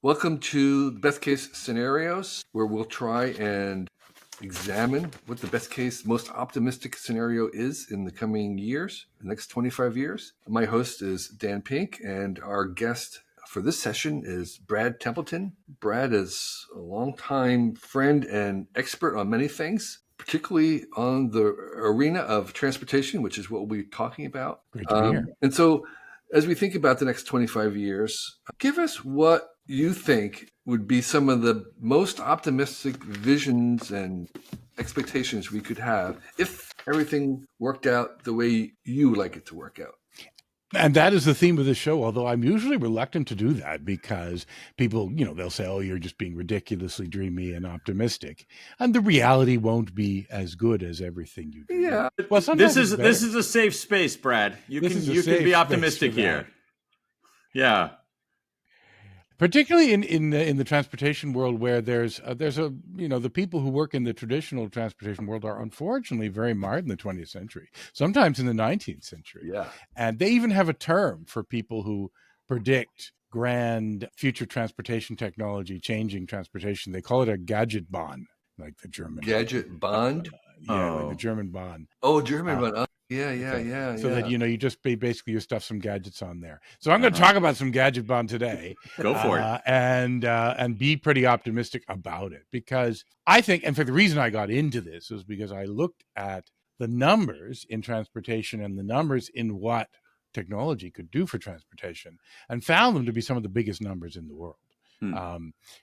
Welcome to the best case scenarios, where we'll try and examine what the best case, most optimistic scenario is in the coming years, the next 25 years. My host is Dan Pink, and our guest for this session is Brad Templeton. Brad is a longtime friend and expert on many things, particularly on the arena of transportation, which is what we'll be talking about. Great to be here. And so as we think about the next 25 years, give us what you think would be some of the most optimistic visions and expectations we could have if everything worked out the way you would like it to work out. And that is the theme of the show, although I'm usually reluctant to do that because people, they'll say, oh, you're just being ridiculously dreamy and optimistic. And the reality won't be as good as everything you do. Yeah. Well, this is a safe space, Brad. You can be optimistic here. Yeah. Particularly in the transportation world, where there's the people who work in the traditional transportation world are unfortunately very mired in the 20th century, sometimes in the 19th century. Yeah. And they even have a term for people who predict grand future transportation technology, changing transportation. They call it a gadget bond, like the German. Gadget bond? Like the German bond. Oh, German bond. Yeah. So that, you just basically you stuff some gadgets on there. So I'm going to talk about some gadget bond today. Go for it. And be pretty optimistic about it, because I think, and for the reason I got into this was because I looked at the numbers in transportation and the numbers in what technology could do for transportation and found them to be some of the biggest numbers in the world.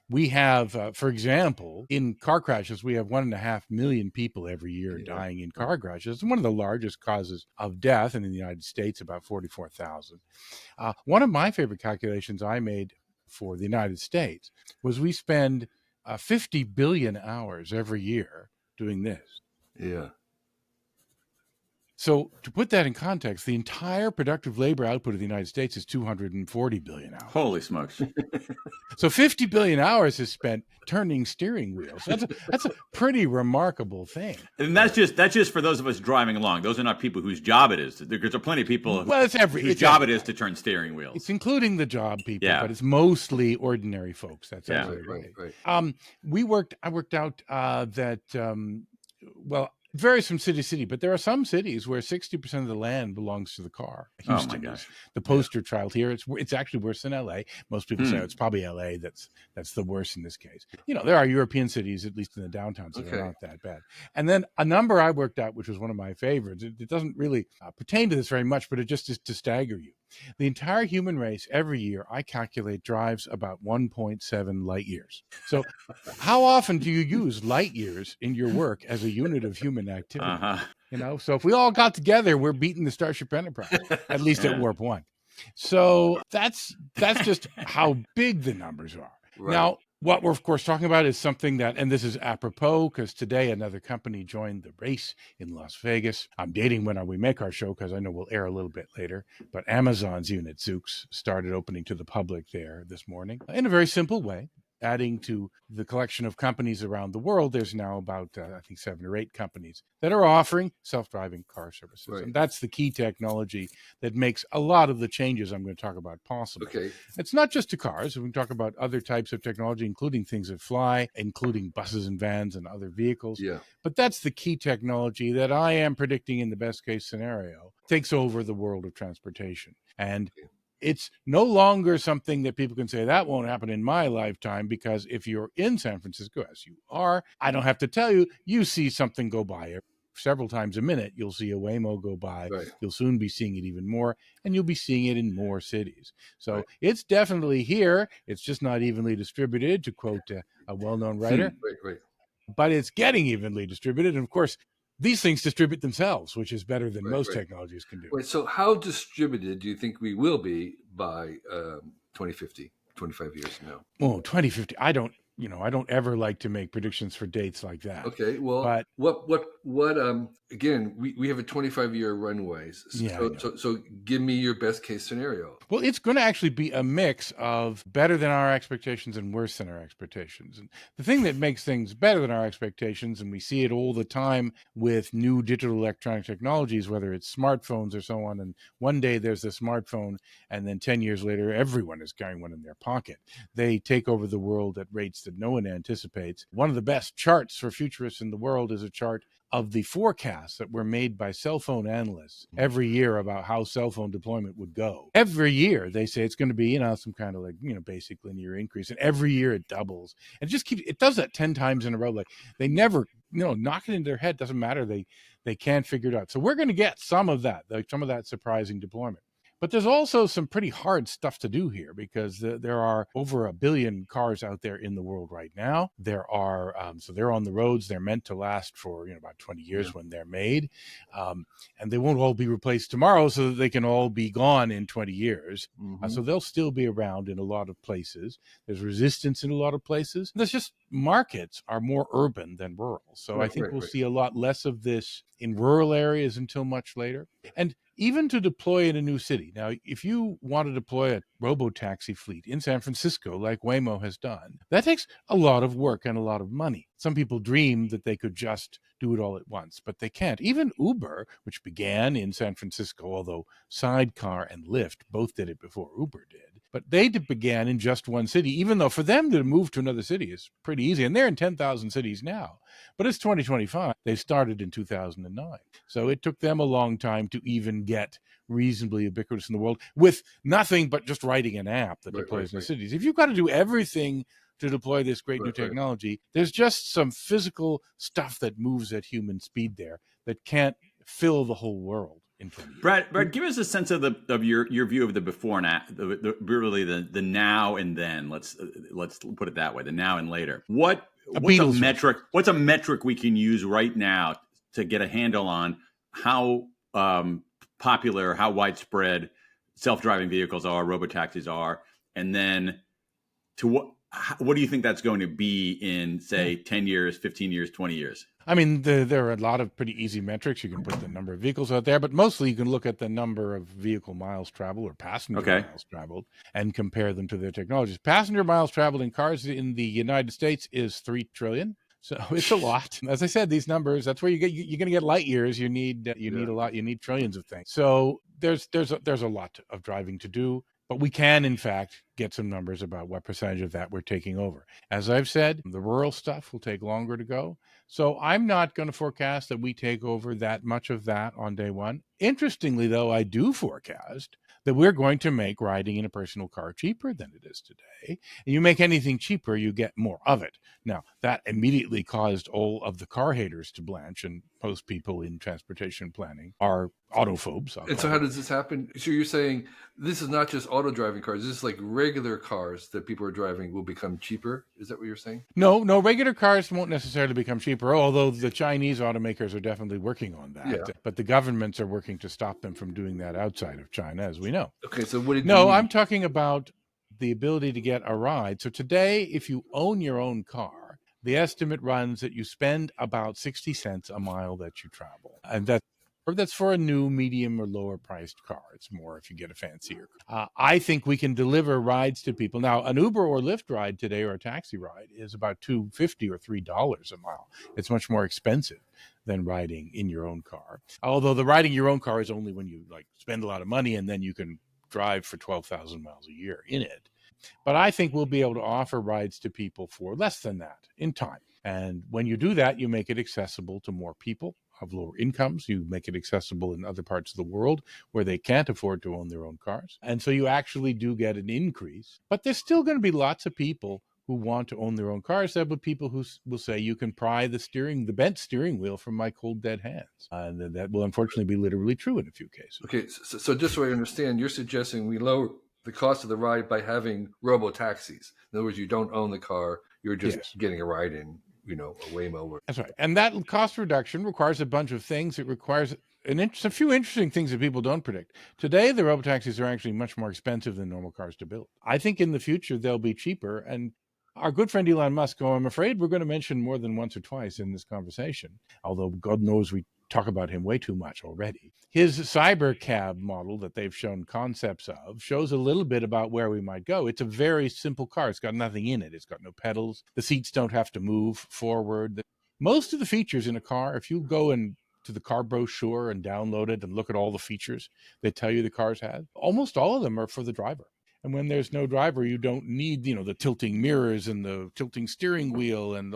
We have, for example, in car crashes, we have 1.5 million people every year dying in car crashes. It's one of the largest causes of death, and in the United States, about 44,000. One of my favorite calculations I made for the United States was we spend 50 billion hours every year doing this. Yeah. So to put that in context, the entire productive labor output of the United States is 240 billion hours. Holy smokes. So 50 billion hours is spent turning steering wheels. That's a pretty remarkable thing. And that's just for those of us driving along. Those are not people whose job it is. Because there are plenty of people whose job it is to turn steering wheels. It's including the job people, but it's mostly ordinary folks. That's absolutely right. I worked out that, it varies from city to city, but there are some cities where 60% of the land belongs to the car. Houston, oh my gosh, the poster child here. It's actually worse than LA. Most people say it's probably LA that's the worst in this case. There are European cities, at least in the downtowns, that are not that bad. And then a number I worked out, which was one of my favorites. It doesn't really pertain to this very much, but it just is to stagger you. The entire human race every year, I calculate, drives about 1.7 light years. So how often do you use light years in your work as a unit of human activity? So if we all got together, we're beating the Starship Enterprise, at least at warp 1. So that's just how big the numbers are. Right. Now, what we're, of course, talking about is something that, and this is apropos, because today another company joined the race in Las Vegas. I'm dating when we make our show, because I know we'll air a little bit later. But Amazon's unit, Zoox, started opening to the public there this morning in a very simple way. Adding to the collection of companies around the world, there's now about, 7 or 8 companies that are offering self-driving car services. Right. And that's the key technology that makes a lot of the changes I'm going to talk about possible. Okay. It's not just to cars. We can talk about other types of technology, including things that fly, including buses and vans and other vehicles. Yeah. But that's the key technology that I am predicting in the best case scenario takes over the world of transportation. And it's no longer something that people can say that won't happen in my lifetime, because if you're in San Francisco, as you are, I don't have to tell you, you see something go by several times a minute. You'll see a Waymo go by. Right. You'll soon be seeing it even more, and you'll be seeing it in more cities. So It's definitely here. It's just not evenly distributed, to quote a well-known writer. Right. But it's getting evenly distributed. And of course, these things distribute themselves, which is better than most technologies can do. Right. So how distributed do you think we will be by 2050, 25 years from now? Oh, 2050. I don't I don't ever like to make predictions for dates like that. Okay, well, but what again, we have a 25-year runway. So give me your best case scenario. Well, it's going to actually be a mix of better than our expectations and worse than our expectations. And the thing that makes things better than our expectations, and we see it all the time with new digital electronic technologies, whether it's smartphones or so on, and one day there's a smartphone, and then 10 years later, everyone is carrying one in their pocket. They take over the world at rates that no one anticipates. One of the best charts for futurists in the world is a chart of the forecasts that were made by cell phone analysts every year about how cell phone deployment would go. Every year they say it's going to be, some kind of basic linear increase. And every year it doubles. And it does that 10 times in a row. Like they never, knock it into their head. Doesn't matter. They can't figure it out. So we're going to get some of that surprising deployment. But there's also some pretty hard stuff to do here because there are over 1 billion cars out there in the world right now. There are, so they're on the roads. They're meant to last for about 20 years when they're made. And they won't all be replaced tomorrow so that they can all be gone in 20 years. So they'll still be around in a lot of places. There's resistance in a lot of places. There's just markets are more urban than rural. So I think we'll see a lot less of this in rural areas until much later. And even to deploy in a new city. Now, if you want to deploy a robo-taxi fleet in San Francisco, like Waymo has done, that takes a lot of work and a lot of money. Some people dream that they could just do it all at once, but they can't. Even Uber, which began in San Francisco, although Sidecar and Lyft both did it before Uber did, but they began in just one city, even though for them to move to another city is pretty easy. And they're in 10,000 cities now. But it's 2025. They started in 2009. So it took them a long time to even get reasonably ubiquitous in the world with nothing but just writing an app that deploys in the cities. If you've got to do everything to deploy this great new technology, there's just some physical stuff that moves at human speed there that can't fill the whole world. Brad, give us a sense of your view of the before and after, the now and then. Let's put it that way: the now and later. What's a metric? What's a metric we can use right now to get a handle on how popular, how widespread self-driving vehicles are, robotaxis are, and then to what do you think that's going to be in, say, 10 years, 15 years, 20 years? I mean, there are a lot of pretty easy metrics. You can put the number of vehicles out there, but mostly you can look at the number of vehicle miles traveled or passenger miles traveled and compare them to their technologies. Passenger miles traveled in cars in the United States is 3 trillion. So it's a lot. As I said, these numbers, that's where you're going to get light years. You need a lot. You need trillions of things. So there's a lot of driving to do. But we can, in fact, get some numbers about what percentage of that we're taking over. As I've said, the rural stuff will take longer to go. So I'm not going to forecast that we take over that much of that on day one. Interestingly, though, I do forecast that we're going to make riding in a personal car cheaper than it is today. And you make anything cheaper, you get more of it. Now, that immediately caused all of the car haters to blanch, and most people in transportation planning are autophobes. And so how does this happen? So you're saying this is not just auto driving cars, this is like regular cars that people are driving will become cheaper? Is that what you're saying? No, regular cars won't necessarily become cheaper, although the Chinese automakers are definitely working on that. Yeah. But the governments are working to stop them from doing that outside of China, as we know. Okay, so what did No, I'm talking about the ability to get a ride. So today, if you own your own car, the estimate runs that you spend about 60 cents a mile that you travel. And that's for a new, medium, or lower priced car. It's more if you get a fancier. I think we can deliver rides to people. Now, an Uber or Lyft ride today or a taxi ride is about $2.50 or $3 a mile. It's much more expensive than riding in your own car. Although the riding your own car is only when you spend a lot of money and then you can drive for 12,000 miles a year in it. But I think we'll be able to offer rides to people for less than that in time. And when you do that, you make it accessible to more people of lower incomes. You make it accessible in other parts of the world where they can't afford to own their own cars. And so you actually do get an increase. But there's still going to be lots of people who want to own their own cars. There will be people who will say, you can pry the bent steering wheel from my cold, dead hands. And that will unfortunately be literally true in a few cases. Okay, so just so I understand, you're suggesting we lower the cost of the ride by having robo-taxis. In other words, you don't own the car, you're just getting a ride in, a Waymo. That's right. And that cost reduction requires a bunch of things. It requires a few interesting things that people don't predict. Today, the robotaxis are actually much more expensive than normal cars to build. I think in the future, they'll be cheaper. And Our good friend Elon Musk, who I'm afraid we're going to mention more than once or twice in this conversation, although God knows we talk about him way too much already. His cyber cab model that they've shown concepts of shows a little bit about where we might go. It's a very simple car. It's got nothing in it. It's got no pedals. The seats don't have to move forward. Most of the features in a car, if you go and to the car brochure and download it and look at all the features they tell you the cars have, almost all of them are for the driver. And when there's no driver, you don't need, the tilting mirrors and the tilting steering wheel and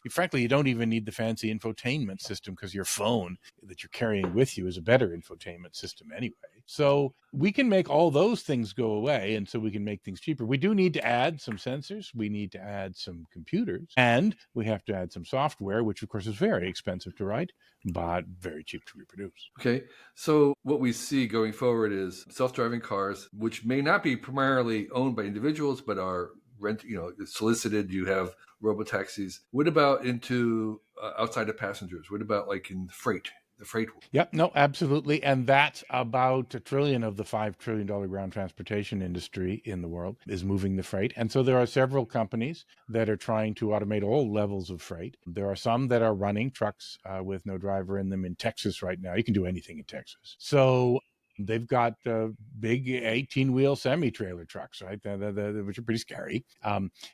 frankly, you don't even need the fancy infotainment system, because your phone that you're carrying with you is a better infotainment system anyway. So we can make all those things go away, and so we can make things cheaper. We do need to add some sensors. We need to add some computers, and we have to add some software, which of course is very expensive to write, but very cheap to reproduce. Okay, so what we see going forward is self-driving cars, which may not be primarily owned by individuals, but are solicited. You have robotaxis. What about into outside of passengers? What about like in freight? The freight. Yep, no, absolutely. And that's about $1 trillion of the $5 trillion ground transportation industry in the world is moving the freight. And so there are several companies that are trying to automate all levels of freight. There are some that are running trucks with no driver in them in Texas right now. You can do anything in Texas. So they've got big 18-wheel semi-trailer trucks, right, which are pretty scary.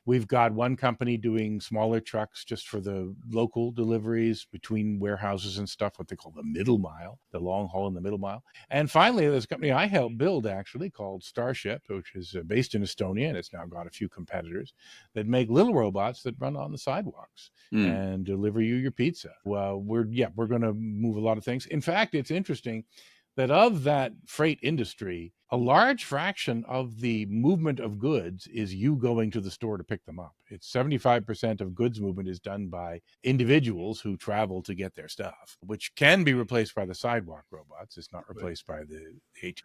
We've got one company doing smaller trucks just for the local deliveries between warehouses and stuff, what they call the middle mile, the long haul in the middle mile. And finally, there's a company I helped build, actually, called Starship, which is based in Estonia, and it's now got a few competitors that make little robots that run on the sidewalks and deliver you your pizza. Well, we're going to move a lot of things. In fact, it's interesting that of that freight industry, a large fraction of the movement of goods is you going to the store to pick them up. It's 75% of goods movement is done by individuals who travel to get their stuff, which can be replaced by the sidewalk robots. It's not replaced by the AT.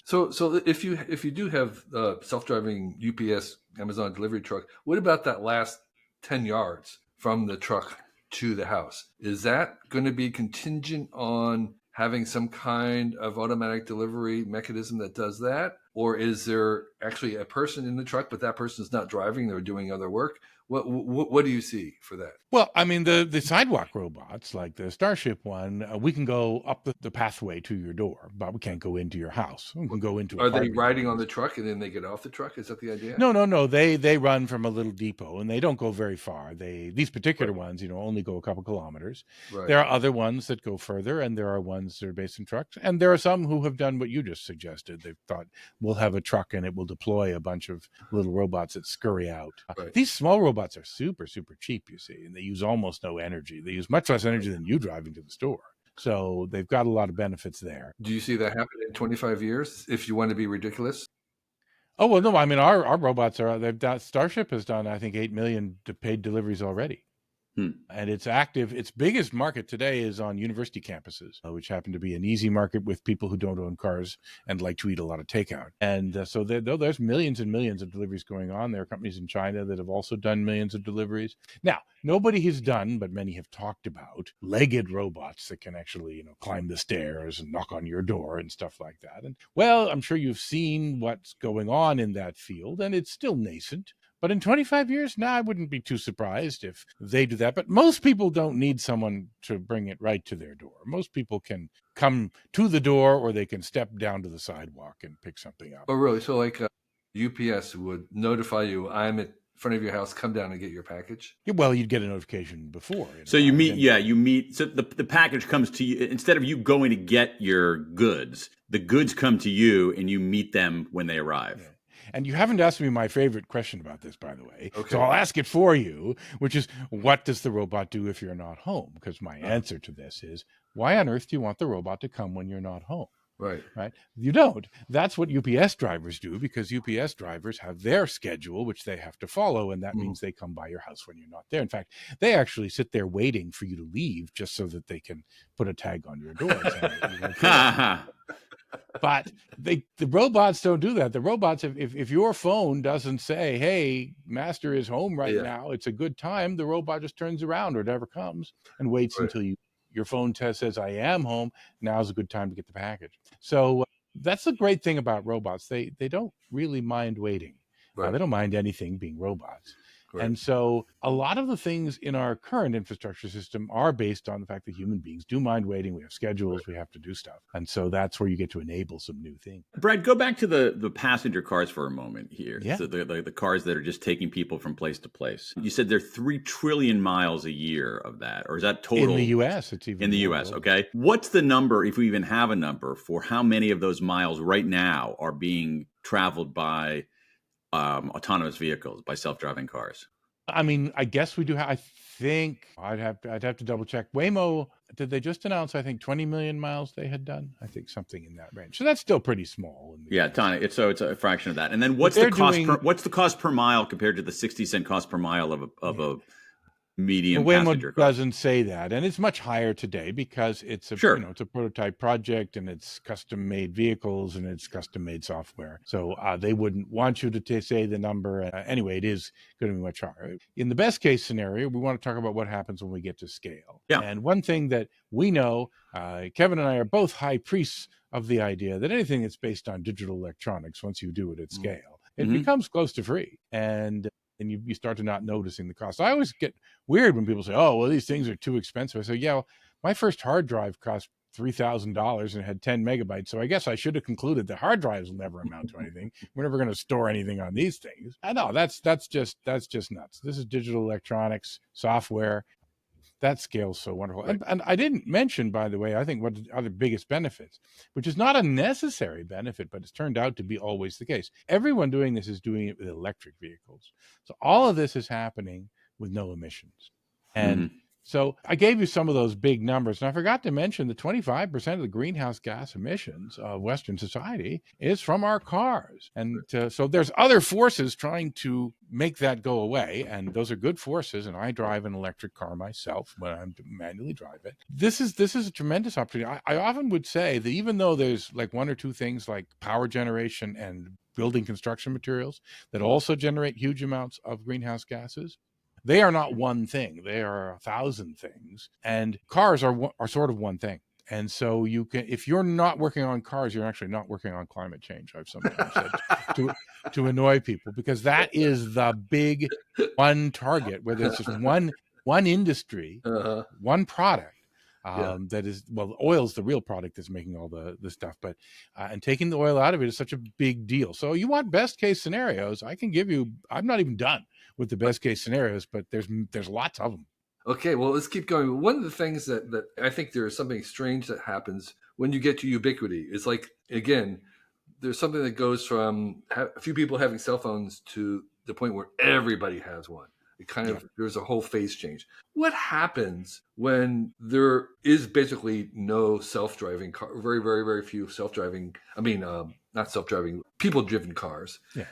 So if you do have self-driving UPS, Amazon delivery truck, what about that last 10 yards from the truck to the house? Is that going to be contingent on having some kind of automatic delivery mechanism that does that? Or is there actually a person in the truck, but that person is not driving, they're doing other work? What do you see for that? Well, I mean, the sidewalk robots, like the Starship one, we can go up the pathway to your door, but we can't go into your house. We can go into. Are they riding on the truck and then they get off the truck? Is that the idea? No. They run from a little depot and they don't go very far. These particular ones, only go a couple kilometers. Right. There are other ones that go further, and there are ones that are based in trucks. And there are some who have done what you just suggested. They've thought, we'll have a truck and it will deploy a bunch of little robots that scurry out. Right. These small robots are super, super cheap, you see, and they use almost no energy. They use much less energy than you driving to the store. So they've got a lot of benefits there. Do you see that happen in 25 years if you want to be ridiculous? Oh, well, no, I mean, our robots Starship has done, I think, 8 million paid deliveries already. And it's active. Its biggest market today is on university campuses, which happen to be an easy market with people who don't own cars and like to eat a lot of takeout. And so there's millions and millions of deliveries going on. There are companies in China that have also done millions of deliveries. Now, nobody has done, but many have talked about, legged robots that can actually, climb the stairs and knock on your door and stuff like that. And well, I'm sure you've seen what's going on in that field, and it's still nascent. But in 25 years, I wouldn't be too surprised if they do that. But most people don't need someone to bring it right to their door. Most people can come to the door, or they can step down to the sidewalk and pick something up. Oh, really? So like UPS would notify you, I'm at front of your house, come down and get your package? Yeah, well, you'd get a notification before. So you meet. So the package comes to you. Instead of you going to get your goods, the goods come to you and you meet them when they arrive. Yeah. And you haven't asked me my favorite question about this, by the way. Okay. So I'll ask it for you, which is, what does the robot do if you're not home? Because my answer to this is, why on earth do you want the robot to come when you're not home? Right. You don't. That's what UPS drivers do, because UPS drivers have their schedule, which they have to follow. And that means they come by your house when you're not there. In fact, they actually sit there waiting for you to leave just so that they can put a tag on your door. But the robots don't do that. The robots, if your phone doesn't say, hey, master is home right now, it's a good time, the robot just turns around or never comes and waits until your phone says, I am home. Now's a good time to get the package. So that's the great thing about robots. They don't really mind waiting. They don't mind anything being robots. Right. And so a lot of the things in our current infrastructure system are based on the fact that human beings do mind waiting. We have schedules, we have to do stuff. And so that's where you get to enable some new things. Brad, go back to the passenger cars for a moment here. Yeah. So the cars that are just taking people from place to place. You said there are 3 trillion miles a year of that, or is that total? In the U.S., it's even in the U.S. Okay, what's the number, if we even have a number, for how many of those miles right now are being traveled by autonomous vehicles, by self-driving cars? I mean, I guess we do have, I think I'd have to double check. Waymo, did they just announce, I think 20 million miles they had done? I think something in that range. So that's still pretty small. Yeah, tiny. It's a fraction of that. And then what's the cost per mile compared to the 60-cent cost per mile of a medium passenger car? Doesn't say that, and it's much higher today because it's a it's a prototype project, and it's custom made vehicles and it's custom made software. So they wouldn't want you to say the number. Anyway, it is going to be much higher. In the best case scenario, we want to talk about what happens when we get to scale. Yeah. And one thing that we know, Kevin and I are both high priests of the idea that anything that's based on digital electronics, once you do it at scale, it becomes close to free. And you start to not noticing the cost. I always get weird when people say, oh, well, these things are too expensive. I say, yeah, well, my first hard drive cost $3,000 and had 10 megabytes. So I guess I should have concluded that hard drives will never amount to anything. We're never going to store anything on these things. I know that's just nuts. This is digital electronics, software. That scales so wonderful. Right. And I didn't mention, by the way, I think what are the biggest benefits, which is not a necessary benefit, but it's turned out to be always the case. Everyone doing this is doing it with electric vehicles. So all of this is happening with no emissions. And so I gave you some of those big numbers, and I forgot to mention that 25% of the greenhouse gas emissions of Western society is from our cars. And so there's other forces trying to make that go away, and those are good forces. And I drive an electric car myself when I manually drive it. This is a tremendous opportunity. I often would say that even though there's like one or two things like power generation and building construction materials that also generate huge amounts of greenhouse gases, they are not one thing. They are 1,000 things. And cars are sort of one thing. And so you can, if you're not working on cars, you're actually not working on climate change, I've sometimes said, to annoy people, because that is the big one target, where there's just one industry, one product. That is, well, oil's the real product that's making all the stuff, but and taking the oil out of it is such a big deal. So you want best case scenarios. I can give you, I'm not even done with the best case scenarios, but there's lots of them. Okay, well, let's keep going. One of the things that I think there is something strange that happens when you get to ubiquity is, like, again, there's something that goes from a few people having cell phones to the point where everybody has one. It kind of, there's a whole phase change. What happens when there is basically no self-driving car, very, very, very few self-driving, not self-driving, people-driven cars? Yeah.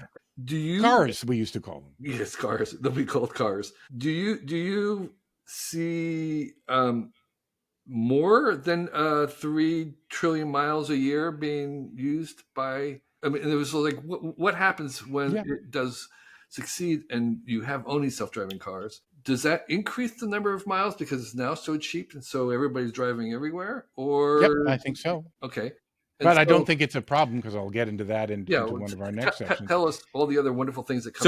Cars, we used to call them. Yes, cars. They'll be called cars. Do you see more than 3 trillion miles a year being used by, it was like, what happens when it does succeed and you have only self-driving cars? Does that increase the number of miles because it's now so cheap and so everybody's driving everywhere? Or yep, I think so. Okay. But I don't think it's a problem, because I'll get into that into one of our next sections. Tell us all the other wonderful things that come.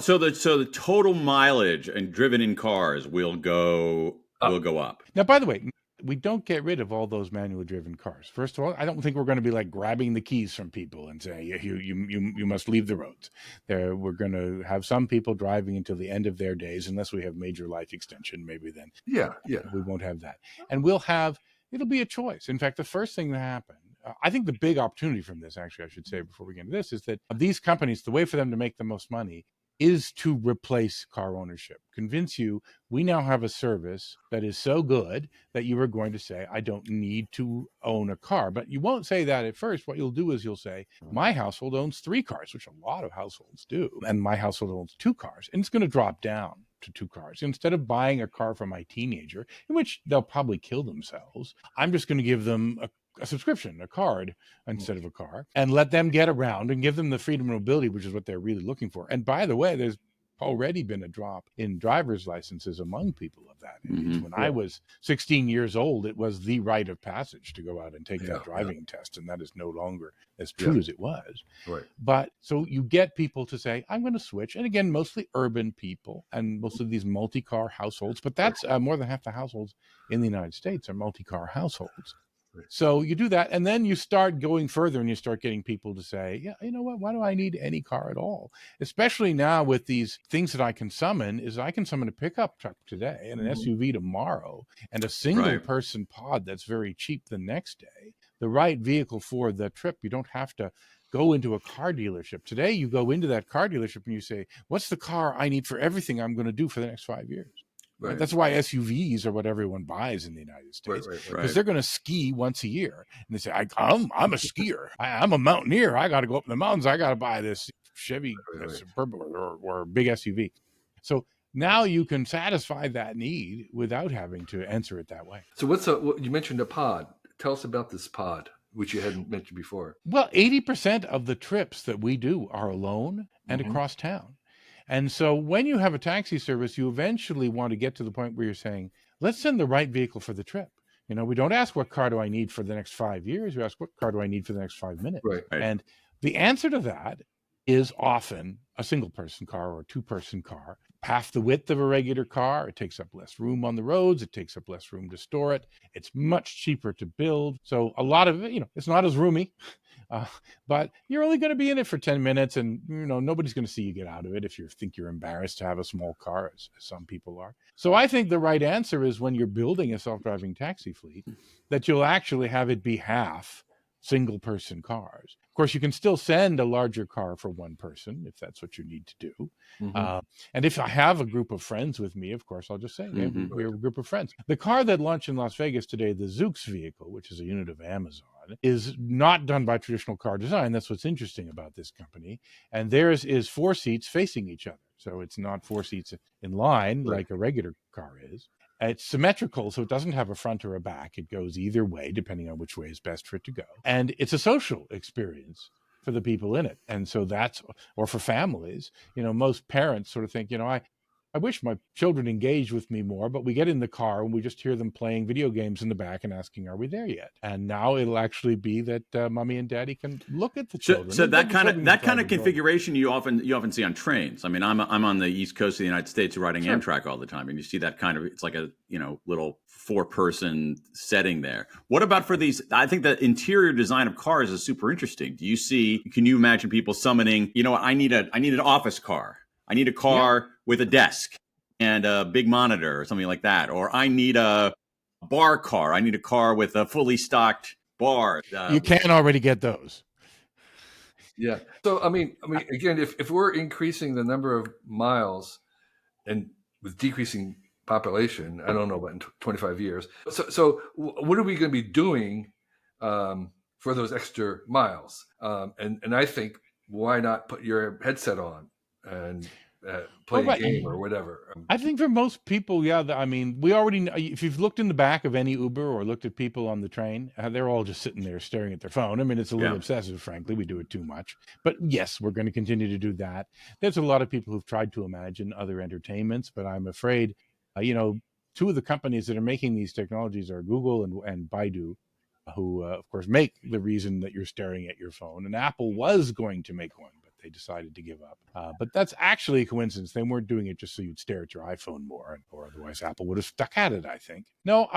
So the total mileage and driven in cars will go up. Now, by the way, we don't get rid of all those manually driven cars. First of all, I don't think we're going to be like grabbing the keys from people and saying you must leave the roads. We're going to have some people driving until the end of their days, unless we have major life extension. Maybe then, we won't have that, and it'll be a choice. In fact, the first thing that happened, I think the big opportunity from this, actually, I should say before we get into this, is that these companies, the way for them to make the most money is to replace car ownership. Convince you, we now have a service that is so good that you are going to say, I don't need to own a car. But you won't say that at first. What you'll do is you'll say, my household owns 3 cars, which a lot of households do. And my household owns 2 cars. And it's going to drop down to 2 cars. Instead of buying a car for my teenager, in which they'll probably kill themselves, I'm just going to give them a subscription, a card, instead of a car, and let them get around and give them the freedom and mobility, which is what they're really looking for. And by the way, there's already been a drop in driver's licenses among people of that age. Mm-hmm. When I was 16 years old, it was the rite of passage to go out and take that driving test, and that is no longer as true as it was. Right. But so you get people to say, I'm going to switch. And again, mostly urban people and most of these multi-car households, but that's more than half the households in the United States are multi-car households. Right. So you do that, and then you start going further and you start getting people to say, yeah, you know what, why do I need any car at all? Especially now with these things that I can summon, is I can summon a pickup truck today and an SUV tomorrow and a single person pod that's very cheap the next day. The right vehicle for the trip. You don't have to go into a car dealership. Today you go into that car dealership and you say, what's the car I need for everything I'm going to do for the next 5 years? Right. That's why SUVs are what everyone buys in the United States, because they're going to ski once a year. And they say, I'm a skier. I'm a mountaineer. I got to go up in the mountains. I got to buy this Chevy Suburban or big SUV. So now you can satisfy that need without having to answer it that way. So you mentioned a pod. Tell us about this pod, which you hadn't mentioned before. Well, 80% of the trips that we do are alone and across town. And so when you have a taxi service, you eventually want to get to the point where you're saying, let's send the right vehicle for the trip. You know, we don't ask what car do I need for the next 5 years. We ask what car do I need for the next 5 minutes. Right. And the answer to that is often a single person car or a two-person car. Half the width of a regular car. It takes up less room on the roads. It takes up less room to store it. It's much cheaper to build. So a lot of it, it's not as roomy. But you're only going to be in it for 10 minutes and, nobody's going to see you get out of it if you think you're embarrassed to have a small car, as some people are. So I think the right answer is when you're building a self-driving taxi fleet, that you'll actually have it be half single-person cars. Of course, you can still send a larger car for one person if that's what you need to do. And if I have a group of friends with me, of course, I'll just say, we're a group of friends. The car that launched in Las Vegas today, the Zoox vehicle, which is a unit of Amazon, is not done by traditional car design. That's what's interesting about this company. And theirs is 4 seats facing each other. So it's not 4 seats in line like a regular car is. It's symmetrical, so it doesn't have a front or a back. It goes either way, depending on which way is best for it to go. And it's a social experience for the people in it. And so or for families, most parents sort of think, I wish my children engaged with me more, but we get in the car and we just hear them playing video games in the back and asking, are we there yet? And now it'll actually be that mommy and daddy can look at the children. So that kind of configuration you often see on trains. I mean, I'm on the East Coast of the United States riding Amtrak all the time, and you see that kind of, it's like a little 4-person setting there. What about for these? I think the interior design of cars is super interesting. Can you imagine people summoning, I need an office car. I need a car with a desk and a big monitor or something like that. Or I need a bar car. I need a car with a fully stocked bar. You can already get those. Yeah. So, I mean, again, if we're increasing the number of miles and with decreasing population, I don't know about in 25 years. So what are we going to be doing for those extra miles? And I think, why not put your headset on and play a game or whatever? I think for most people, we already know. If you've looked in the back of any Uber or looked at people on the train, they're all just sitting there staring at their phone. I mean, it's a little obsessive, frankly. We do it too much. But yes, we're going to continue to do that. There's a lot of people who've tried to imagine other entertainments, but I'm afraid, two of the companies that are making these technologies are Google and Baidu, who, of course, make the reason that you're staring at your phone. And Apple was going to make one, but they decided to give up. But that's actually a coincidence. They weren't doing it just so you'd stare at your iPhone more, or otherwise Apple would have stuck at it, I think. No,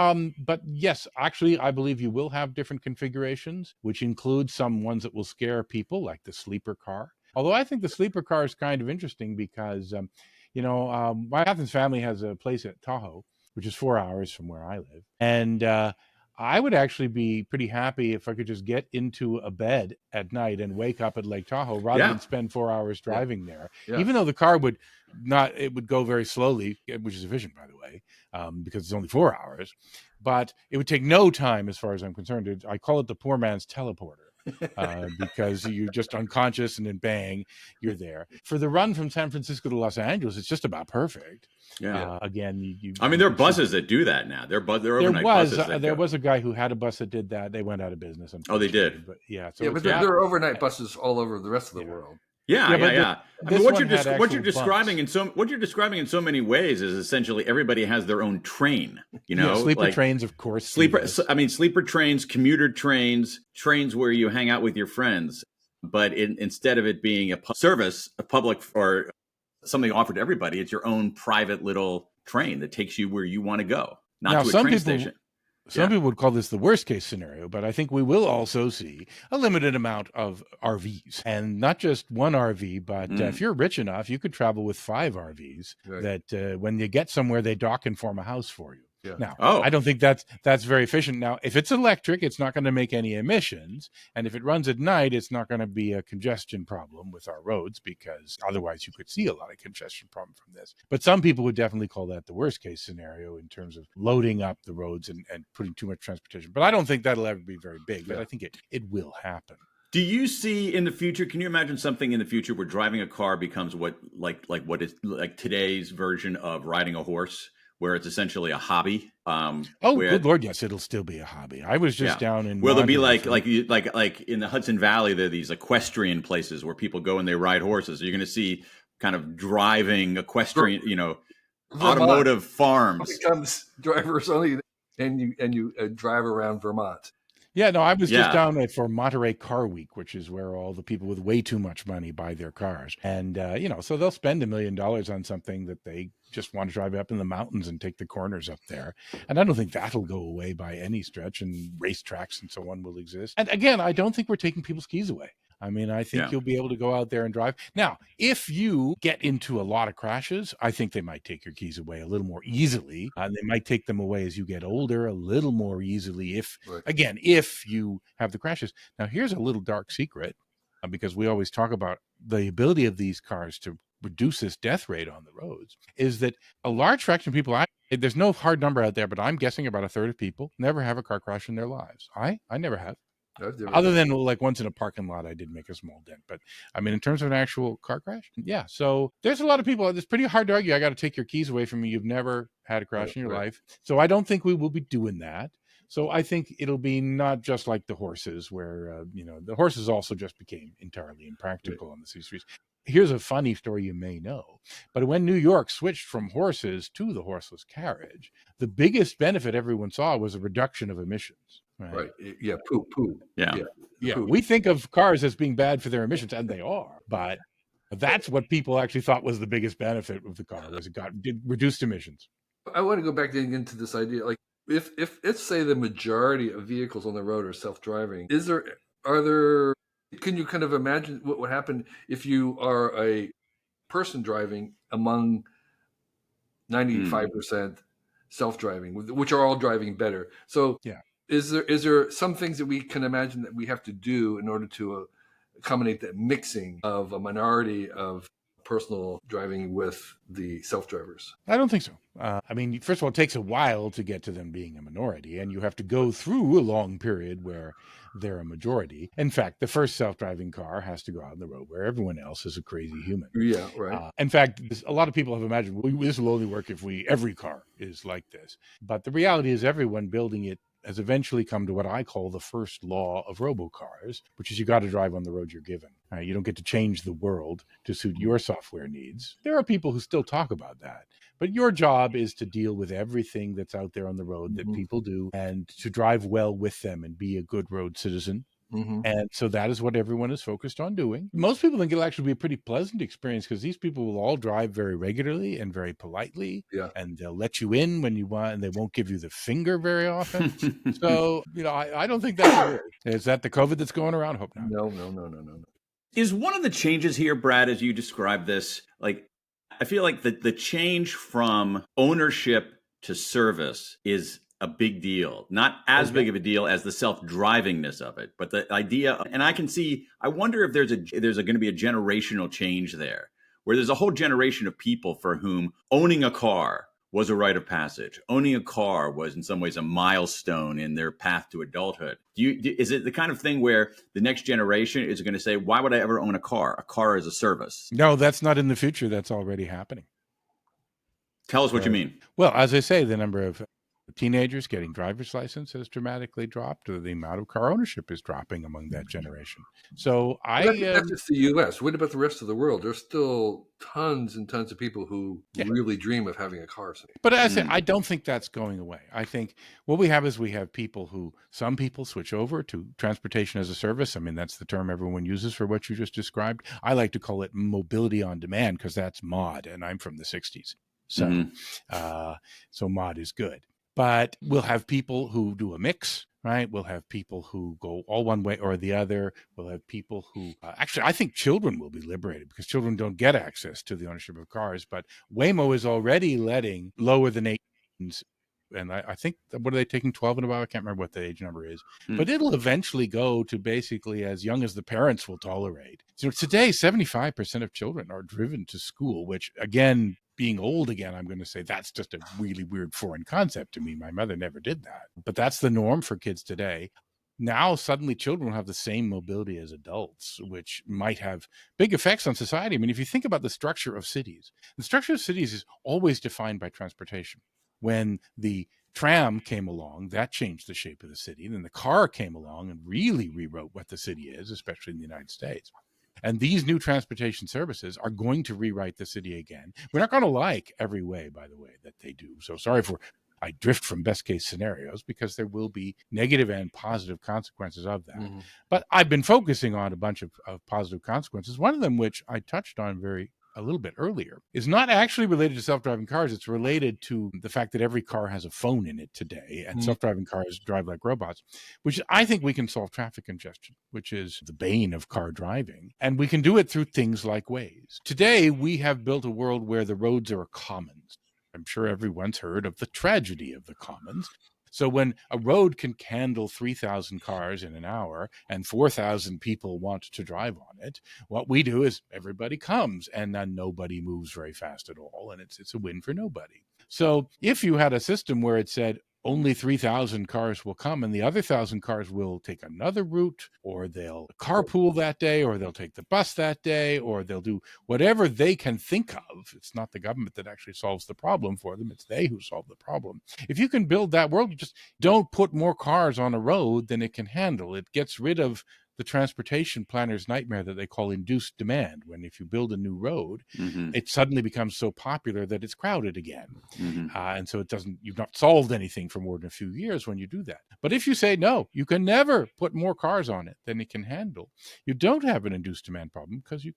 but yes, actually, I believe you will have different configurations, which include some ones that will scare people, like the sleeper car. Although I think the sleeper car is kind of interesting because, my Athens family has a place at Tahoe, which is 4 hours from where I live. And I would actually be pretty happy if I could just get into a bed at night and wake up at Lake Tahoe rather than spend 4 hours driving there. Yeah. Even though the car would go very slowly, which is efficient, by the way, because it's only 4 hours. But it would take no time, as far as I'm concerned. I call it the poor man's teleporter. Because you're just unconscious and then bang, you're there. For the run from San Francisco to Los Angeles, it's just about perfect. Yeah. Again, there are buses that do that now. There overnight buses. There was a guy who had a bus that did that. They went out of business. Oh, they did. But yeah. But there are overnight buses all over the rest of the world. Yeah. I mean, what you're describing bumps. in so many ways is essentially everybody has their own train. Sleeper trains, of course. Sleeper trains, commuter trains, trains where you hang out with your friends. But instead of it being a service, a public or something offered to everybody, it's your own private little train that takes you where you want to go, not to a train station. Some people would call this the worst case scenario, but I think we will also see a limited amount of RVs, and not just one RV, but if you're rich enough, you could travel with 5 RVs that when you get somewhere, they dock and form a house for you. Yeah. Now, I don't think that's very efficient. Now, if it's electric, it's not going to make any emissions. And if it runs at night, it's not going to be a congestion problem with our roads, because otherwise you could see a lot of congestion problem from this. But some people would definitely call that the worst case scenario in terms of loading up the roads and putting too much transportation. But I don't think that'll ever be very big, but I think it will happen. Do you see in the future, can you imagine something in the future where driving a car becomes what is today's version of riding a horse? Where it's essentially a hobby. Good Lord, yes, it'll still be a hobby. I was just down in. Will there be like in the Hudson Valley? There are these equestrian places where people go and they ride horses. You're going to see kind of driving equestrian, automotive farms. Becomes drivers only, and you drive around Vermont. Yeah, no, I was just down for Monterey Car Week, which is where all the people with way too much money buy their cars. And, so they'll spend $1 million on something that they just want to drive up in the mountains and take the corners up there. And I don't think that'll go away by any stretch, and racetracks and so on will exist. And again, I don't think we're taking people's keys away. I mean, I think you'll be able to go out there and drive. Now, if you get into a lot of crashes, I think they might take your keys away a little more easily. They might take them away as you get older a little more easily if you have the crashes. Now, here's a little dark secret, because we always talk about the ability of these cars to reduce this death rate on the roads, is that a large fraction of people, there's no hard number out there, but I'm guessing about a third of people never have a car crash in their lives. I never have. Other than like once in a parking lot, I did make a small dent. But I mean, in terms of an actual car crash, so there's a lot of people. It's pretty hard to argue. I got to take your keys away from you. You've never had a crash in your life. So I don't think we will be doing that. So I think it'll be not just like the horses, where, the horses also just became entirely impractical on the city streets. Here's a funny story you may know, but when New York switched from horses to the horseless carriage, the biggest benefit everyone saw was a reduction of emissions. Right. Yeah. Poo. Yeah. Poo. We think of cars as being bad for their emissions, and they are, but that's what people actually thought was the biggest benefit of the car, was it did reduced emissions. I want to go back into this idea. Like if let's say the majority of vehicles on the road are self-driving, can you kind of imagine what would happen if you are a person driving among 95% self-driving, which are all driving better? So is there some things that we can imagine that we have to do in order to accommodate that mixing of a minority of personal driving with the self-drivers? I don't think so. I mean, first of all, it takes a while to get to them being a minority, and you have to go through a long period where they're a majority. In fact, the first self-driving car has to go out on the road where everyone else is a crazy human. Yeah, right. In fact, a lot of people have imagined, this will only work if every car is like this. But the reality is everyone building it has eventually come to what I call the first law of robocars, which is you got to drive on the road you're given. You don't get to change the world to suit your software needs. There are people who still talk about that, but your job is to deal with everything that's out there on the road that people do, and to drive well with them and be a good road citizen. And so that is what everyone is focused on doing. Most people think it'll actually be a pretty pleasant experience, because these people will all drive very regularly and very politely, and they'll let you in when you want, and they won't give you the finger very often. So, I don't think that's weird. Is that the COVID that's going around? Hope not. No. Is one of the changes here, Brad, as you describe this, like, I feel like the change from ownership to service is a big deal, not as big of a deal as the self-drivingness of it, but the idea, and I wonder if there's going to be a generational change there, where there's a whole generation of people for whom owning a car was a rite of passage. Owning a car was in some ways a milestone in their path to adulthood. Is it the kind of thing where the next generation is going to say, why would I ever own a car? A car is a service. No, that's not in the future. That's already happening. Tell us what you mean. Well, as I say, the number of teenagers getting driver's license has dramatically dropped. The amount of car ownership is dropping among that generation. So that's just the U.S. What about the rest of the world? There's still tons and tons of people who really dream of having a car. But as I say, I don't think that's going away. I think what we have people who, some people switch over to transportation as a service. I mean, that's the term everyone uses for what you just described. I like to call it mobility on demand because that's mod, and I'm from the 60s. So, so mod is good. But we'll have people who do a mix, right? We'll have people who go all one way or the other. We'll have people who actually, I think children will be liberated because children don't get access to the ownership of cars. But Waymo is already letting lower than 18, and I think, what are they taking, 12 and above? I can't remember what the age number is. But it'll eventually go to basically as young as the parents will tolerate. So today, 75% of children are driven to school, which again, being old again, I'm going to say that's just a really weird foreign concept to me. My mother never did that. But that's the norm for kids today. Now, suddenly children will have the same mobility as adults, which might have big effects on society. I mean, if you think about the structure of cities, the structure of cities is always defined by transportation. When the tram came along, that changed the shape of the city. Then the car came along and really rewrote what the city is, especially in the United States. And these new transportation services are going to rewrite the city again. We're not going to like every way, by the way, that they do. So sorry for I drift from best case scenarios because there will be negative and positive consequences of that. But I've been focusing on a bunch of positive consequences. One of them, which I touched on a little bit earlier, is not actually related to self-driving cars. It's related to the fact that every car has a phone in it today, and self-driving cars drive like robots, which I think we can solve traffic congestion, which is the bane of car driving. And we can do it through things like Waze. Today, we have built a world where the roads are commons. I'm sure everyone's heard of the tragedy of the commons. So when a road can handle 3,000 cars in an hour and 4,000 people want to drive on it, what we do is everybody comes and then nobody moves very fast at all. And it's a win for nobody. So if you had a system where it said only 3,000 cars will come and the other 1,000 cars will take another route, or they'll carpool that day, or they'll take the bus that day, or they'll do whatever they can think of. It's not the government that actually solves the problem for them. It's they who solve the problem. If you can build that world, you just don't put more cars on a road than it can handle. It gets rid of the transportation planner's nightmare that they call induced demand. When if you build a new road, it suddenly becomes so popular that it's crowded again. And so you've not solved anything for more than a few years when you do that. But if you say, no, you can never put more cars on it than it can handle, you don't have an induced demand problem because you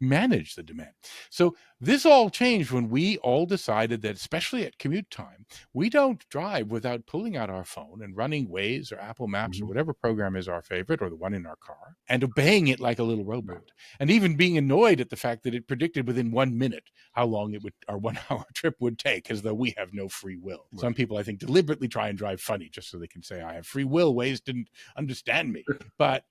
manage the demand. So this all changed when we all decided that, especially at commute time, we don't drive without pulling out our phone and running Waze or Apple Maps or whatever program is our favorite, or the one in our car, and obeying it like a little robot. And even being annoyed at the fact that it predicted within 1 minute how long our 1 hour trip would take, as though we have no free will. Some people, I think, deliberately try and drive funny just so they can say, I have free will. Waze didn't understand me. But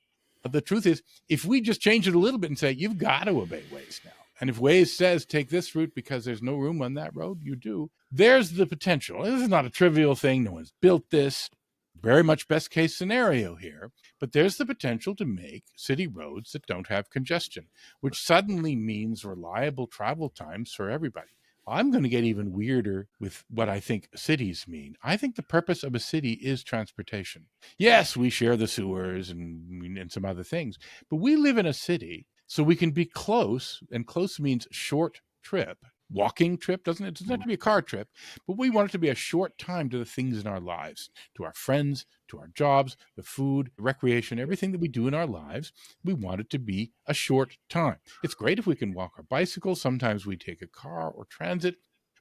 the truth is, if we just change it a little bit and say, you've got to obey Waze now. And if Waze says, take this route because there's no room on that road, you do. There's the potential. This is not a trivial thing. No one's built this. Very much best case scenario here. But there's the potential to make city roads that don't have congestion, which suddenly means reliable travel times for everybody. I'm going to get even weirder with what I think cities mean. I think the purpose of a city is transportation. Yes, we share the sewers and some other things, but we live in a city so we can be close, and close means short trip. Walking trip, doesn't it? It doesn't have to be a car trip, but we want it to be a short time to the things in our lives, to our friends, to our jobs, the food, recreation, everything that we do in our lives. We want it to be a short time. It's great if we can walk our bicycle. Sometimes we take a car or transit,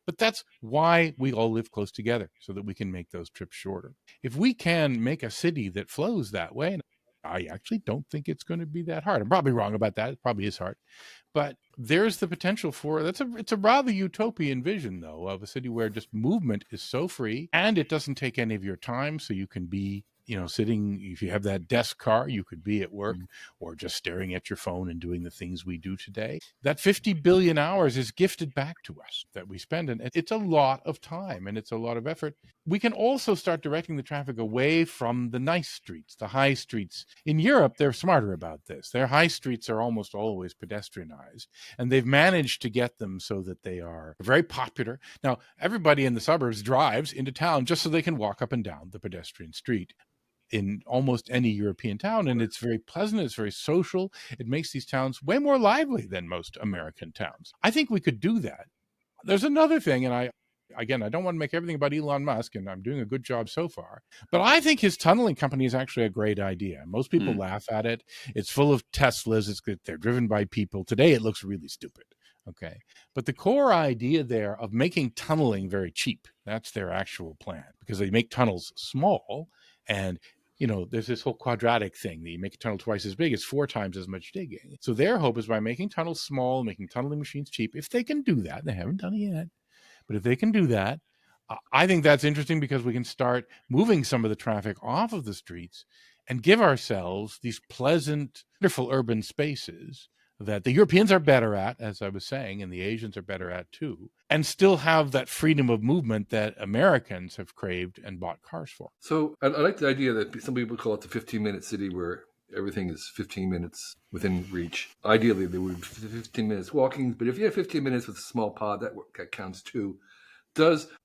but that's why we all live close together, so that we can make those trips shorter. If we can make a city that flows that way, and I actually don't think it's going to be that hard. I'm probably wrong about that. It probably is hard. But there's the potential for it's a rather utopian vision, though, of a city where just movement is so free and it doesn't take any of your time, so you can be sitting, if you have that desk car, you could be at work or just staring at your phone and doing the things we do today. That 50 billion hours is gifted back to us that we spend. And it's a lot of time and it's a lot of effort. We can also start directing the traffic away from the nice streets, the high streets. In Europe, they're smarter about this. Their high streets are almost always pedestrianized, and they've managed to get them so that they are very popular. Now, everybody in the suburbs drives into town just so they can walk up and down the pedestrian street in almost any European town. And it's very pleasant. It's very social. It makes these towns way more lively than most American towns. I think we could do that. There's another thing, and I don't want to make everything about Elon Musk, and I'm doing a good job so far, but I think his tunneling company is actually a great idea. Most people laugh at it. It's full of Teslas. They're driven by people. Today, it looks really stupid. Okay. But the core idea there of making tunneling very cheap, that's their actual plan, because they make tunnels small, and there's this whole quadratic thing that you make a tunnel twice as big, it's 4 times as much digging. So their hope is by making tunnels small, making tunneling machines cheap, if they can do that, they haven't done it yet, but if they can do that, I think that's interesting, because we can start moving some of the traffic off of the streets and give ourselves these pleasant, wonderful urban spaces that the Europeans are better at, as I was saying, and the Asians are better at too, and still have that freedom of movement that Americans have craved and bought cars for. So I like the idea that some people call it the 15-minute city, where everything is 15 minutes within reach. Ideally, there would be 15 minutes walking, but if you have 15 minutes with a small pod, that counts too.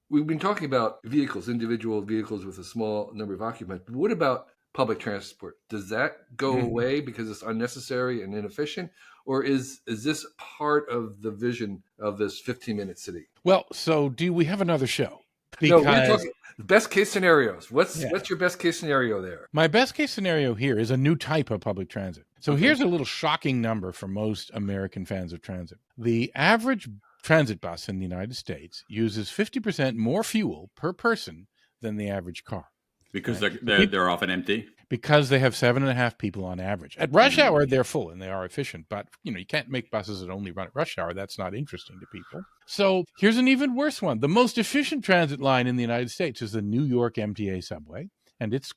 We've been talking about vehicles, individual vehicles with a small number of occupants, but what about public transport? Does that go away because it's unnecessary and inefficient? Or is this part of the vision of this 15-minute city? Well, so do we have another show? No, we're talking best case scenarios. What's your best case scenario there? My best case scenario here is a new type of public transit. So here's a little shocking number for most American fans of transit. The average transit bus in the United States uses 50% more fuel per person than the average car. Because they're often empty? Because they have 7.5 people on average. At rush hour, they're full and they are efficient. But, you can't make buses that only run at rush hour. That's not interesting to people. So here's an even worse one. The most efficient transit line in the United States is the New York MTA subway. And it's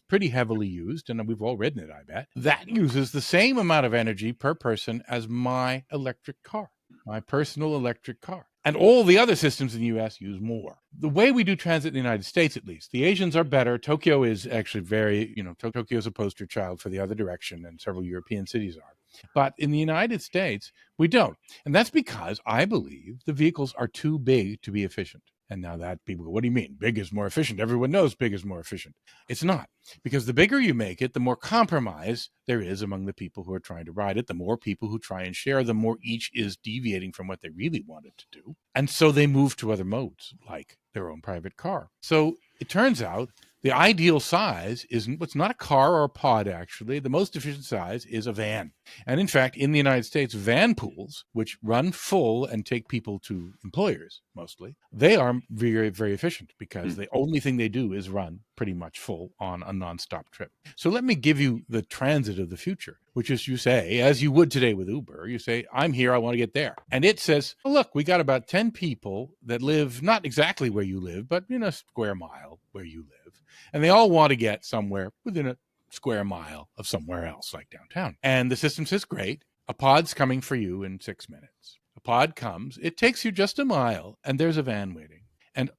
pretty heavily used. And we've all ridden it, I bet. That uses the same amount of energy per person as my electric car, my personal electric car. And all the other systems in the U.S. use more. The way we do transit in the United States, at least, the Asians are better. Tokyo is actually Tokyo is a poster child for the other direction, and several European cities are. But in the United States, we don't. And that's because I believe the vehicles are too big to be efficient. And now that people go, what do you mean? Big is more efficient. Everyone knows big is more efficient. It's not. Because the bigger you make it, the more compromise there is among the people who are trying to ride it. The more people who try and share, the more each is deviating from what they really wanted to do. And so they move to other modes, like their own private car. So it turns out the ideal size it's not a car or a pod, actually. The most efficient size is a van. And in fact, in the United States, van pools, which run full and take people to employers mostly, they are very, very efficient because the only thing they do is run pretty much full on a nonstop trip. So let me give you the transit of the future, which is, you say, as you would today with Uber, you say, I'm here, I want to get there. And it says, oh, look, we got about 10 people that live not exactly where you live, but in a square mile where you live. And they all want to get somewhere within a square mile of somewhere else, like downtown. And the system says, great, a pod's coming for you in 6 minutes. A pod comes, it takes you just a mile, and there's a van waiting. And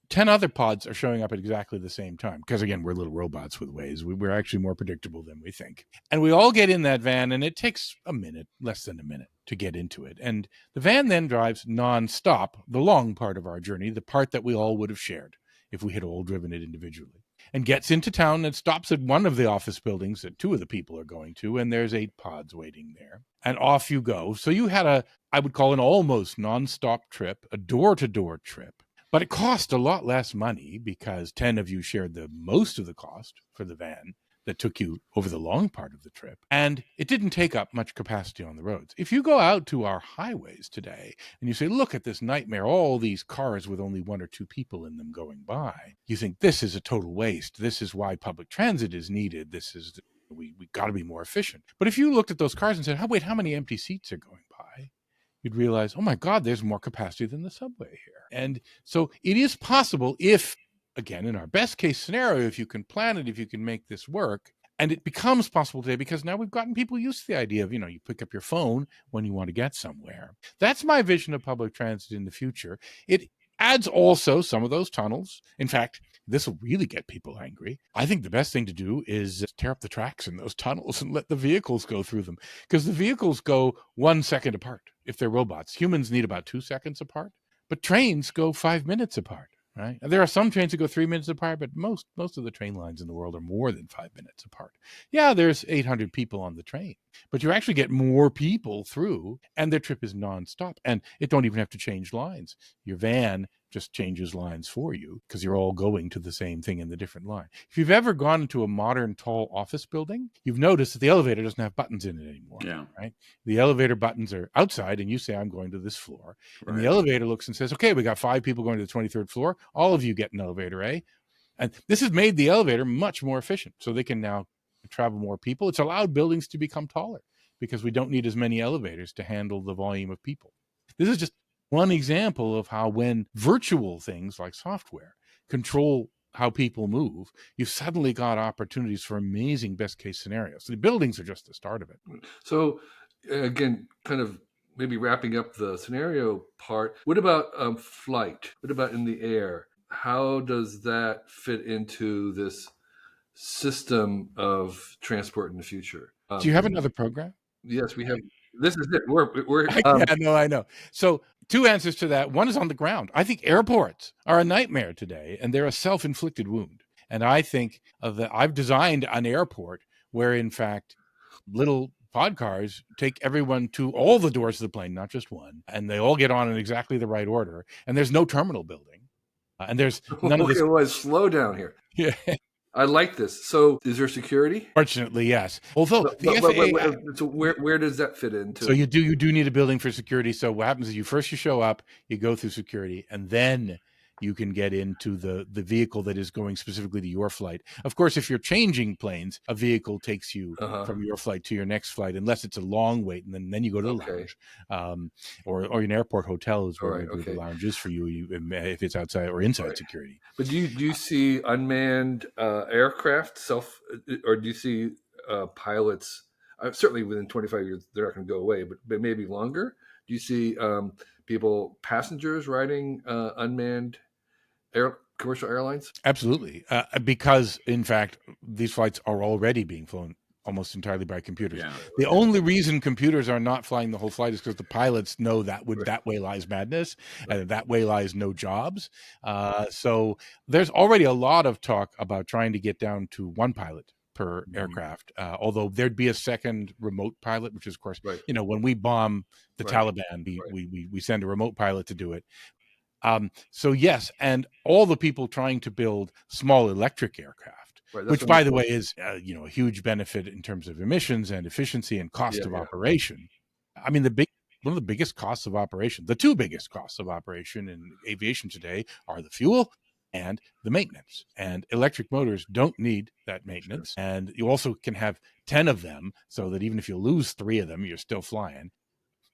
10 other pods are showing up at exactly the same time. Because again, we're little robots with Waze. We're actually more predictable than we think. And we all get in that van, and it takes a minute, less than a minute, to get into it. And the van then drives nonstop, the long part of our journey, the part that we all would have shared if we had all driven it individually, and gets into town and stops at one of the office buildings that 2 of the people are going to, and there's 8 pods waiting there. And off you go. So you had I would call an almost nonstop trip, a door-to-door trip. But it cost a lot less money because 10 of you shared the most of the cost for the van that took you over the long part of the trip. And it didn't take up much capacity on the roads. If you go out to our highways today and you say, look at this nightmare, all these cars with only 1 or 2 people in them going by, you think this is a total waste. This is why public transit is needed. We got to be more efficient. But if you looked at those cars and said, wait, how many empty seats are going by? You'd realize, oh my God, there's more capacity than the subway here. And so it is possible if again, in our best case scenario, if you can plan it, if you can make this work, and it becomes possible today because now we've gotten people used to the idea of, you pick up your phone when you want to get somewhere. That's my vision of public transit in the future. It adds also some of those tunnels. In fact, this will really get people angry. I think the best thing to do is tear up the tracks in those tunnels and let the vehicles go through them, because the vehicles go 1 second apart if they're robots. Humans need about 2 seconds apart, but trains go 5 minutes apart. Right? And there are some trains that go 3 minutes apart, but most of the train lines in the world are more than 5 minutes apart. Yeah, there's 800 people on the train, but you actually get more people through, and their trip is nonstop, and it don't even have to change lines. Your van just changes lines for you because you're all going to the same thing in the different line. If you've ever gone into a modern tall office building, you've noticed that the elevator doesn't have buttons in it anymore. Yeah. Right? The elevator buttons are outside, and you say, I'm going to this floor. Right. And the elevator looks and says, okay, we got 5 people going to the 23rd floor. All of you get an elevator A. And this has made the elevator much more efficient, so they can now travel more people. It's allowed buildings to become taller because we don't need as many elevators to handle the volume of people. This is just one example of how, when virtual things like software control how people move, you've suddenly got opportunities for amazing best case scenarios. So the buildings are just the start of it. So again, kind of maybe wrapping up the scenario part, what about flight? What about in the air? How does that fit into this system of transport in the future? Do you have another program? Yes, we have. This is it. We're I know. So 2 answers to that. One is on the ground. I think airports are a nightmare today, and they're a self-inflicted wound. And I think that I've designed an airport where, in fact, little pod cars take everyone to all the doors of the plane, not just one, and they all get on in exactly the right order. And there's no terminal building, and there's none of this. It was slow down here. Yeah. I like this. So is there security? Fortunately, yes. Although the FAA... So where does that fit into? So you do need a building for security. So what happens is you show up, you go through security, and then you can get into the vehicle that is going specifically to your flight. Of course, if you're changing planes, a vehicle takes you from your flight to your next flight, unless it's a long wait, and then you go to the lounge. Or an airport hotel is where the lounge is for you if it's outside or inside security. But do you see unmanned aircraft or do you see pilots? Certainly within 25 years, they're not going to go away, but maybe longer. Do you see passengers riding unmanned commercial airlines? Absolutely, because in fact, these flights are already being flown almost entirely by computers. Yeah. The only reason computers are not flying the whole flight is because the pilots know that that way lies madness, and that way lies no jobs. So there's already a lot of talk about trying to get down to 1 pilot per aircraft, although there'd be a second remote pilot, which is, of course, when we bomb the Taliban, we send a remote pilot to do it. So yes, and all the people trying to build small electric aircraft, which, by the way, is a huge benefit in terms of emissions and efficiency and cost of operation. I mean, one of the biggest costs of operation, the 2 biggest costs of operation in aviation today are the fuel and the maintenance. And electric motors don't need that maintenance. Sure. And you also can have 10 of them, so that even if you lose 3 of them, you're still flying.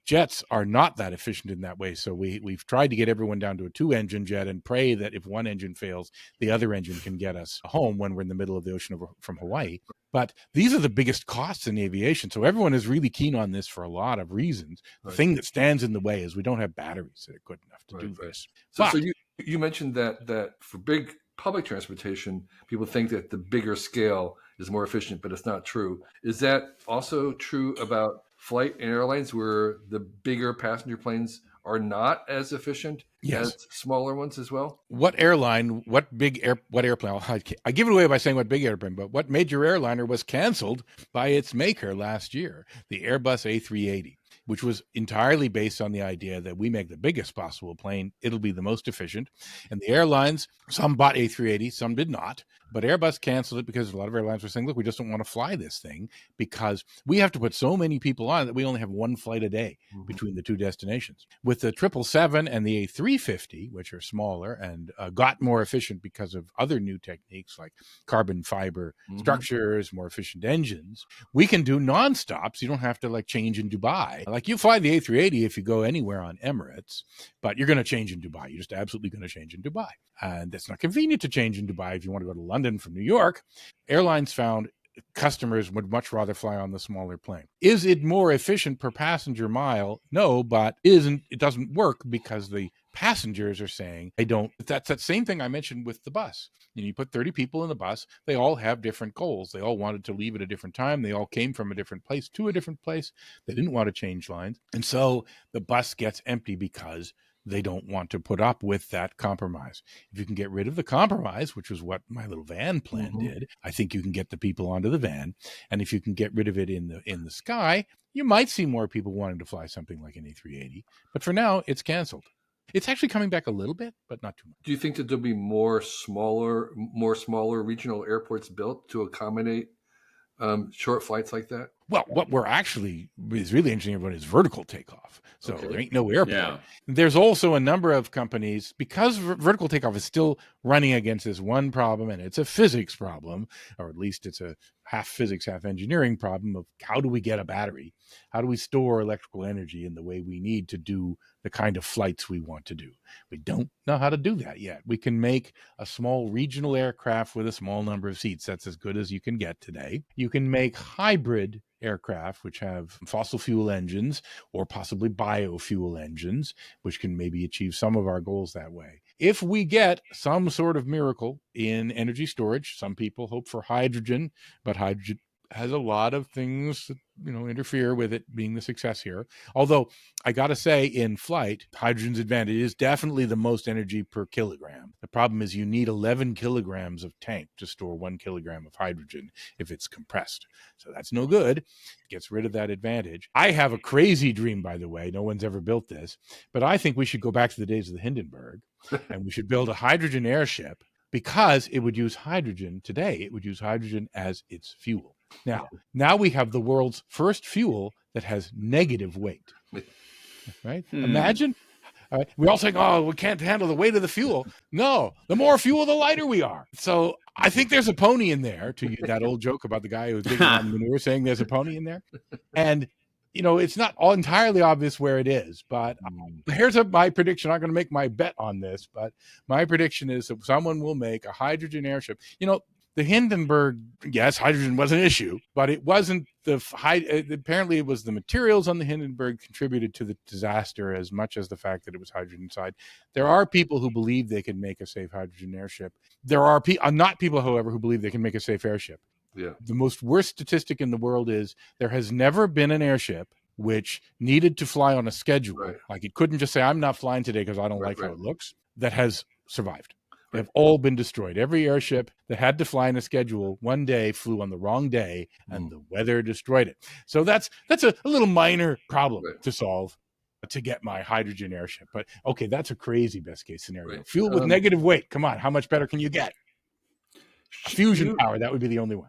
Jets are not that efficient in that way. So we've tried to get everyone down to a 2-engine jet and pray that if one engine fails, the other engine can get us home when we're in the middle of the ocean from Hawaii. But these are the biggest costs in aviation. So everyone is really keen on this for a lot of reasons. The thing that stands in the way is we don't have batteries that are good enough to do this. So you mentioned that for big public transportation, people think that the bigger scale is more efficient, but it's not true. Is that also true about flight and airlines, where the bigger passenger planes are not as efficient as smaller ones as well? What airplane? I give it away by saying what big airplane, but what major airliner was canceled by its maker last year? The Airbus A380, which was entirely based on the idea that we make the biggest possible plane, it'll be the most efficient. And the airlines, some bought A380, some did not. But Airbus canceled it because a lot of airlines were saying, look, we just don't want to fly this thing because we have to put so many people on that we only have one flight a day between the two destinations. With the 777 and the A350, which are smaller and got more efficient because of other new techniques like carbon fiber structures, more efficient engines, we can do non-stops. You don't have to like change in Dubai. Like you fly the A380 if you go anywhere on Emirates, but you're going to change in Dubai. You're just absolutely going to change in Dubai. And it's not convenient to change in Dubai if you want to go to London from New York. Airlines found customers would much rather fly on the smaller plane. Is it more efficient per passenger mile? No, but it doesn't work because the passengers are saying they don't. That's that same thing I mentioned with the bus. You put 30 people in the bus, they all have different goals. They all wanted to leave at a different time. They all came from a different place to a different place. They didn't want to change lines. And so the bus gets empty because they don't want to put up with that compromise. If you can get rid of the compromise, which was what my little van plan did, I think you can get the people onto the van. And if you can get rid of it in the sky, you might see more people wanting to fly something like an A380. But for now, it's canceled. It's actually coming back a little bit, but not too much. Do you think that there'll be more smaller regional airports built to accommodate short flights like that? Well, what we're actually is really interesting about is vertical takeoff. So there ain't no airport. Yeah. There's also a number of companies, because vertical takeoff is still running against this one problem, and it's a physics problem, or at least it's a half physics, half engineering problem of how do we get a battery? How do we store electrical energy in the way we need to do the kind of flights we want to do? We don't know how to do that yet. We can make a small regional aircraft with a small number of seats. That's as good as you can get today. You can make hybrid aircraft which have fossil fuel engines or possibly biofuel engines, which can maybe achieve some of our goals that way. If we get some sort of miracle in energy storage, some people hope for hydrogen, but hydrogen has a lot of things that interfere with it being the success here. Although I got to say, in flight, hydrogen's advantage is definitely the most energy per kilogram. The problem is you need 11 kilograms of tank to store 1 kilogram of hydrogen if it's compressed. So that's no good. It gets rid of that advantage. I have a crazy dream, by the way. No one's ever built this, but I think we should go back to the days of the Hindenburg and we should build a hydrogen airship because it would use hydrogen today. It would use hydrogen as its fuel. Now we have the world's first fuel that has negative weight, right? Imagine. We all think, we can't handle the weight of the fuel. No, the more fuel, the lighter we are. So I think there's a pony in there, to use that old joke about the guy who was digging on manure saying there's a pony in there. And, it's not all entirely obvious where it is, but here's my prediction. I'm not going to make my bet on this, but my prediction is that someone will make a hydrogen airship. The Hindenburg, yes, hydrogen was an issue, but it wasn't apparently it was the materials on the Hindenburg contributed to the disaster as much as the fact that it was hydrogen inside. There are people who believe they can make a safe hydrogen airship. There are not people, however, who believe they can make a safe airship. Yeah. The most worst statistic in the world is there has never been an airship which needed to fly on a schedule. Right. Like it couldn't just say, I'm not flying today because I don't like how it looks, that has survived. They've all been destroyed. Every airship that had to fly in a schedule one day flew on the wrong day and the weather destroyed it. So that's a little minor problem to solve to get my hydrogen airship. But okay, that's a crazy best case scenario. Right. Fuel with negative weight. Come on, how much better can you get? Fusion power, that would be the only one.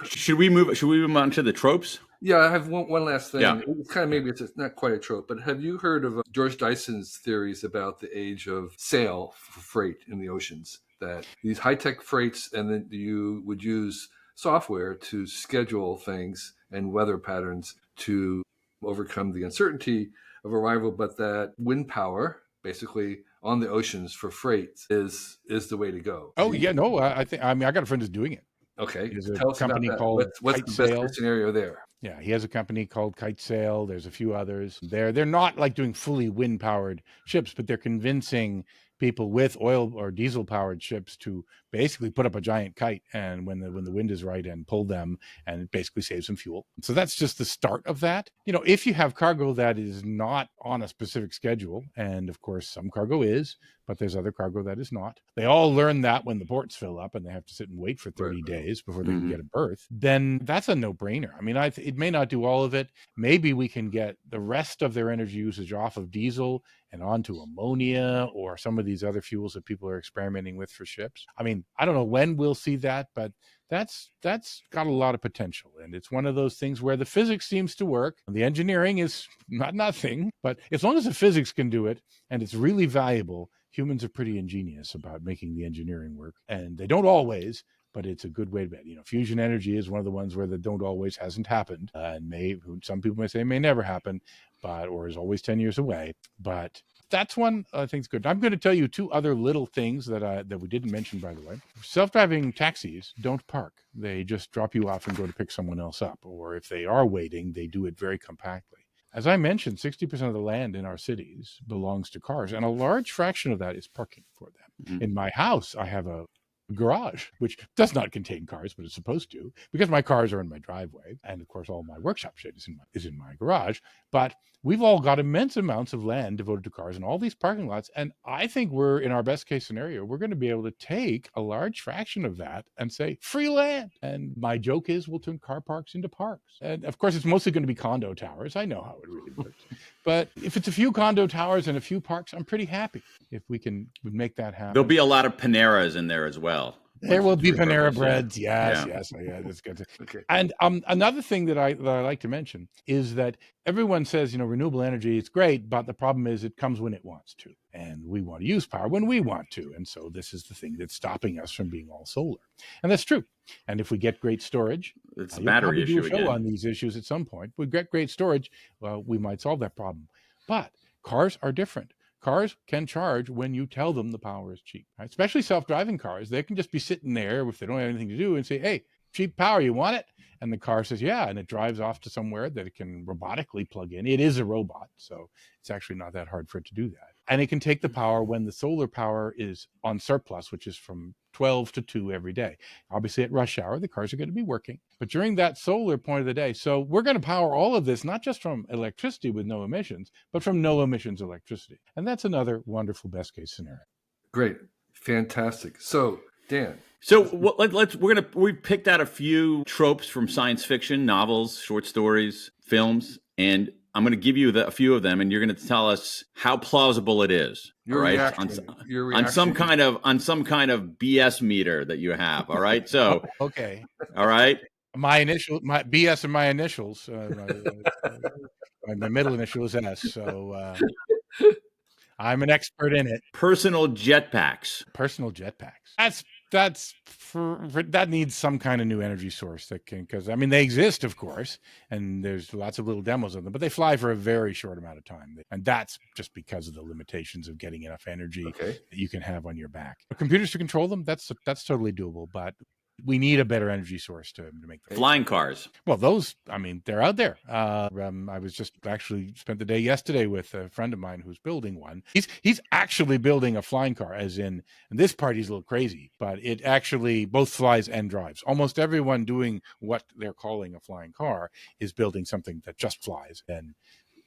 Should we move on to the tropes? Yeah, I have one last thing. Yeah. It's kind of maybe it's not quite a trope, but have you heard of George Dyson's theories about the age of sail for freight in the oceans? That these high-tech freights, and then you would use software to schedule things and weather patterns to overcome the uncertainty of arrival, but that wind power, basically on the oceans for freight, is the way to go. Oh yeah, no, I got a friend who's doing it. Okay, there's a company called what's the best case scenario there? Yeah, he has a company called Kite Sail. There's a few others. They're not like doing fully wind powered ships, but they're convincing people with oil or diesel powered ships to basically put up a giant kite and when the wind is right and pull them, and it basically saves some fuel. So that's just the start of that. If you have cargo that is not on a specific schedule, and of course some cargo is, but there's other cargo that is not. They all learn that when the ports fill up and they have to sit and wait for 30 days before they can get a berth, then that's a no-brainer. I mean, it may not do all of it. Maybe we can get the rest of their energy usage off of diesel and onto ammonia or some of these other fuels that people are experimenting with for ships. I mean, I don't know when we'll see that, but that's got a lot of potential. And it's one of those things where the physics seems to work. The engineering is not nothing, but as long as the physics can do it and it's really valuable, humans are pretty ingenious about making the engineering work. And they don't always, but it's a good way to bet. Fusion energy is one of the ones where the don't always hasn't happened, and some people may say may never happen, or is always 10 years away. But that's one I think is good. I'm going to tell you two other little things that we didn't mention, by the way. Self-driving taxis don't park. They just drop you off and go to pick someone else up. Or if they are waiting, they do it very compactly. As I mentioned, 60% of the land in our cities belongs to cars, and a large fraction of that is parking for them. Mm-hmm. In my house, I have a garage, which does not contain cars, but it's supposed to, because my cars are in my driveway. And of course, all my workshop shit is in my garage. But we've all got immense amounts of land devoted to cars in all these parking lots. And I think in our best case scenario, we're going to be able to take a large fraction of that and say free land. And my joke is we'll turn car parks into parks. And of course, it's mostly going to be condo towers. I know how it really works. But if it's a few condo towers and a few parks, I'm pretty happy if we can make that happen. There'll be a lot of Paneras in there as well. There will be Panera breads. Yes. Yeah, that's good. Okay. And another thing that I like to mention is that everyone says, renewable energy is great, but the problem is it comes when it wants to. And we want to use power when we want to. And so this is the thing that's stopping us from being all solar. And that's true. And if we get great storage, it's a battery issue again. On these issues at some point. If we get great storage, we might solve that problem. But cars are different. Cars can charge when you tell them the power is cheap, right? Especially self-driving cars. They can just be sitting there if they don't have anything to do and say, hey, cheap power, you want it? And the car says, yeah, and it drives off to somewhere that it can robotically plug in. It is a robot, so it's actually not that hard for it to do that. And it can take the power when the solar power is on surplus, which is from 12 to 2 every day. Obviously, at rush hour, the cars are going to be working. But during that solar point of the day, so we're going to power all of this, not just from electricity with no emissions, but from no emissions electricity. And that's another wonderful best case scenario. Great. Fantastic. So, Dan. So we picked out a few tropes from science fiction, novels, short stories, films, and I'm going to give you a few of them, and you're going to tell us how plausible it is. Your reaction. On some kind of BS meter that you have. All right. So okay. All right. My BS are my initials. My middle initial is S. So I'm an expert in it. Personal jetpacks. That needs some kind of new energy source because they exist, of course, and there's lots of little demos of them, but they fly for a very short amount of time. And that's just because of the limitations of getting enough energy that you can have on your back. Computers to control them, that's totally doable, but we need a better energy source to make them. Flying cars. Well, those, they're out there. I was just actually spent the day yesterday with a friend of mine who's building one. He's actually building a flying car, as in, and this part he's a little crazy, but it actually both flies and drives. Almost everyone doing what they're calling a flying car is building something that just flies. And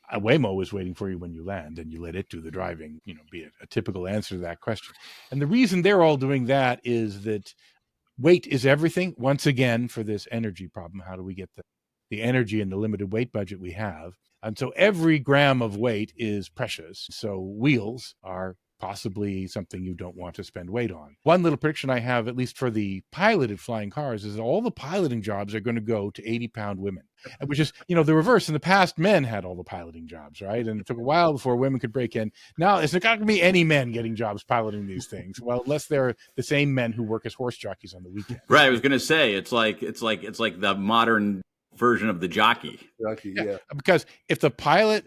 a Waymo is waiting for you when you land and you let it do the driving, be a typical answer to that question. And the reason they're all doing that is that weight is everything, once again, for this energy problem. How do we get the energy in the limited weight budget we have? And so every gram of weight is precious. So wheels are possibly something you don't want to spend weight on. One little prediction I have, at least for the piloted flying cars, is that all the piloting jobs are going to go to 80-pound women, which is, the reverse. In the past, men had all the piloting jobs, right? And it took a while before women could break in. Now, it's not going to be any men getting jobs piloting these things. Well, unless they're the same men who work as horse jockeys on the weekend. Right. I was going to say, it's like the modern version of the jockey. Yeah. Because if the pilot,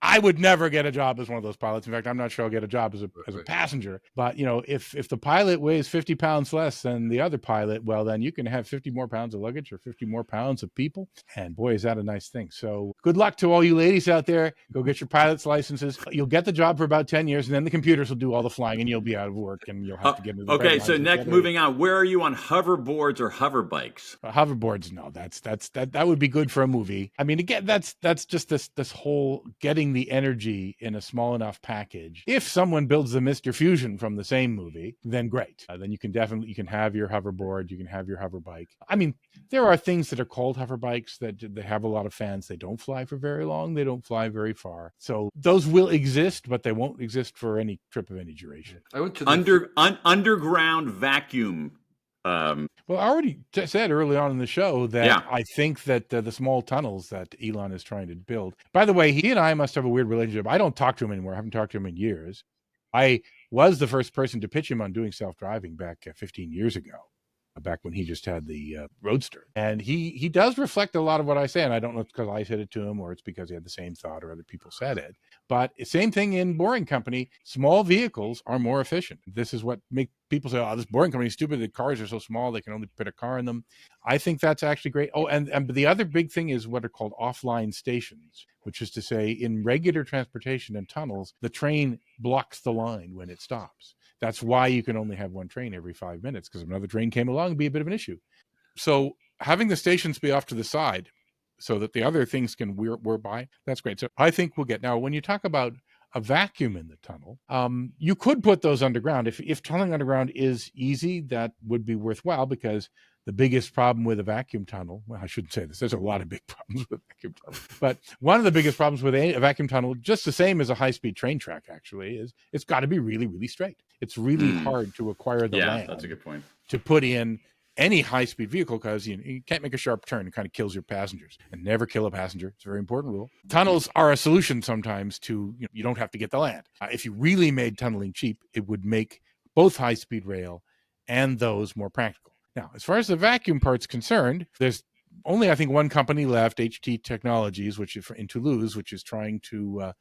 I would never get a job as one of those pilots. In fact, I'm not sure I'll get a job as a passenger. But, if the pilot weighs 50 pounds less than the other pilot, well, then you can have 50 more pounds of luggage or 50 more pounds of people. And boy, is that a nice thing. So good luck to all you ladies out there. Go get your pilot's licenses. You'll get the job for about 10 years, and then the computers will do all the flying, and you'll be out of work, and you'll have to get into the Okay, so next, moving on, where are you on hoverboards or hover bikes? Hoverboards, no. That would be good for a movie. Again, that's just this whole getting putting the energy in a small enough package. If someone builds the Mr. Fusion from the same movie, then great. Then you can have your hoverboard, you can have your hover bike. I mean, there are things that are called hover bikes that they have a lot of fans. They don't fly for very long. They don't fly very far. So those will exist, but they won't exist for any trip of any duration. I went to underground vacuum. Well, I already said early on in the show that I think that the small tunnels that Elon is trying to build. By the way, he and I must have a weird relationship. I don't talk to him anymore. I haven't talked to him in years. I was the first person to pitch him on doing self-driving back 15 years ago, back when he just had the Roadster. And he does reflect a lot of what I say. And I don't know if it's because I said it to him or it's because he had the same thought or other people said it. But same thing in Boring Company. Small vehicles are more efficient. This is what makes people say, oh, this Boring Company is stupid. The cars are so small, they can only fit a car in them. I think that's actually great. Oh, and the other big thing is what are called offline stations, which is to say in regular transportation and tunnels, the train blocks the line when it stops. That's why you can only have one train every 5 minutes, because if another train came along, it'd be a bit of an issue. So having the stations be off to the side so that the other things can whir by, that's great. So I think we'll get, now when you talk about a vacuum in the tunnel, you could put those underground. If tunneling underground is easy, that would be worthwhile, because the biggest problem with a vacuum tunnel, well, I shouldn't say this, there's a lot of big problems with vacuum tunnels, but one of the biggest problems with a vacuum tunnel, just the same as a high-speed train track actually, is it's got to be really, really straight. It's really hard to acquire the land. That's a good point. To put in any high-speed vehicle, because you can't make a sharp turn. It kind of kills your passengers. And never kill a passenger. It's a very important rule. Tunnels are a solution sometimes to, you don't have to get the land. If you really made tunneling cheap, it would make both high-speed rail and those more practical. Now, as far as the vacuum part's concerned, there's only, I think, one company left, HT Technologies, which is in Toulouse, which is trying to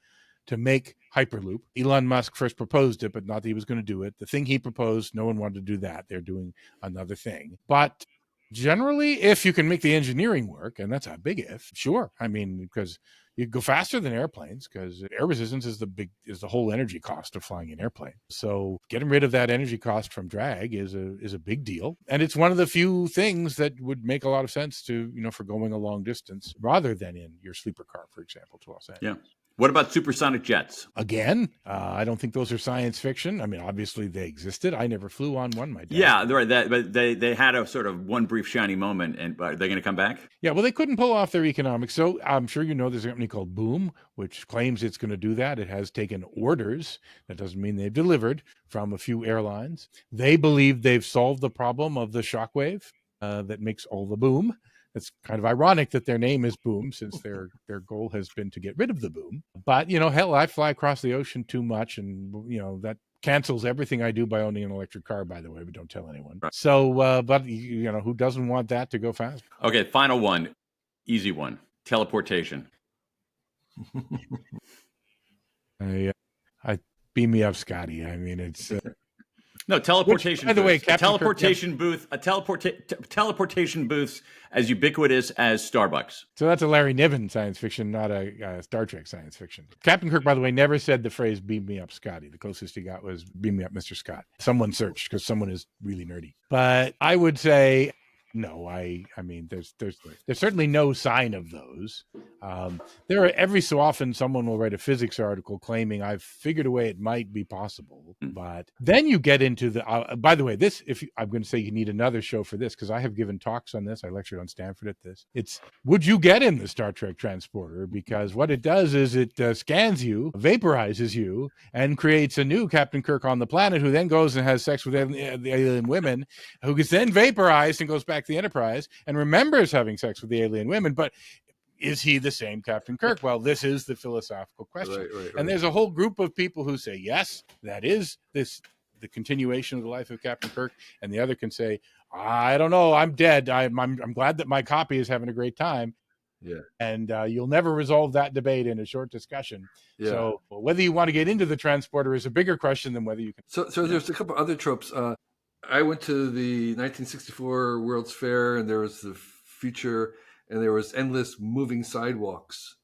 make Hyperloop. Elon Musk first proposed it, but not that he was going to do it. The thing he proposed, no one wanted to do that. They're doing another thing. But generally, if you can make the engineering work, and that's a big if, sure. I mean, because you go faster than airplanes, because air resistance is the whole energy cost of flying an airplane. So getting rid of that energy cost from drag is a big deal. And it's one of the few things that would make a lot of sense to, for going a long distance rather than in your sleeper car, for example, to Los Angeles. Yeah. What about supersonic jets? Again, I don't think those are science fiction. I mean, obviously they existed. I never flew on one. My dad. Yeah, they're right. But they had a sort of one brief shiny moment, and are they going to come back? Yeah, well, they couldn't pull off their economics. So I'm sure there's a company called Boom, which claims it's going to do that. It has taken orders. That doesn't mean they've delivered from a few airlines. They believe they've solved the problem of the shockwave that makes all the boom. It's kind of ironic that their name is Boom, since their goal has been to get rid of the boom. But, hell, I fly across the ocean too much, and, that cancels everything I do by owning an electric car, by the way, but don't tell anyone. Right. So, but, who doesn't want that to go fast? Okay, final one, easy one, teleportation. I beam me up, Scotty. I mean, it's... No, teleportation. Which, by the way, teleportation booths as ubiquitous as Starbucks. So that's a Larry Niven science fiction, not a Star Trek science fiction. Captain Kirk, by the way, never said the phrase "beam me up, Scotty." The closest he got was "beam me up, Mr. Scott." Someone searched, because someone is really nerdy. But I would say no. I mean, there's certainly no sign of those. There are every so often someone will write a physics article claiming I've figured a way it might be possible, but then you get into the. By the way, I'm going to say you need another show for this, because I have given talks on this. I lectured on Stanford at this. It's would you get in the Star Trek transporter? Because what it does is it scans you, vaporizes you, and creates a new Captain Kirk on the planet, who then goes and has sex with the alien women, who gets then vaporized and goes back to the Enterprise and remembers having sex with the alien women, but is he the same Captain Kirk? Well, this is the philosophical question. Right. And there's a whole group of people who say, yes, that is the continuation of the life of Captain Kirk. And the other can say, I don't know, I'm dead. I'm glad that my copy is having a great time. Yeah. And you'll never resolve that debate in a short discussion. Yeah. So whether you want to get into the transporter is a bigger question than whether you can. So there's a couple other tropes. I went to the 1964 World's Fair, and there was the future, and there was endless moving sidewalks.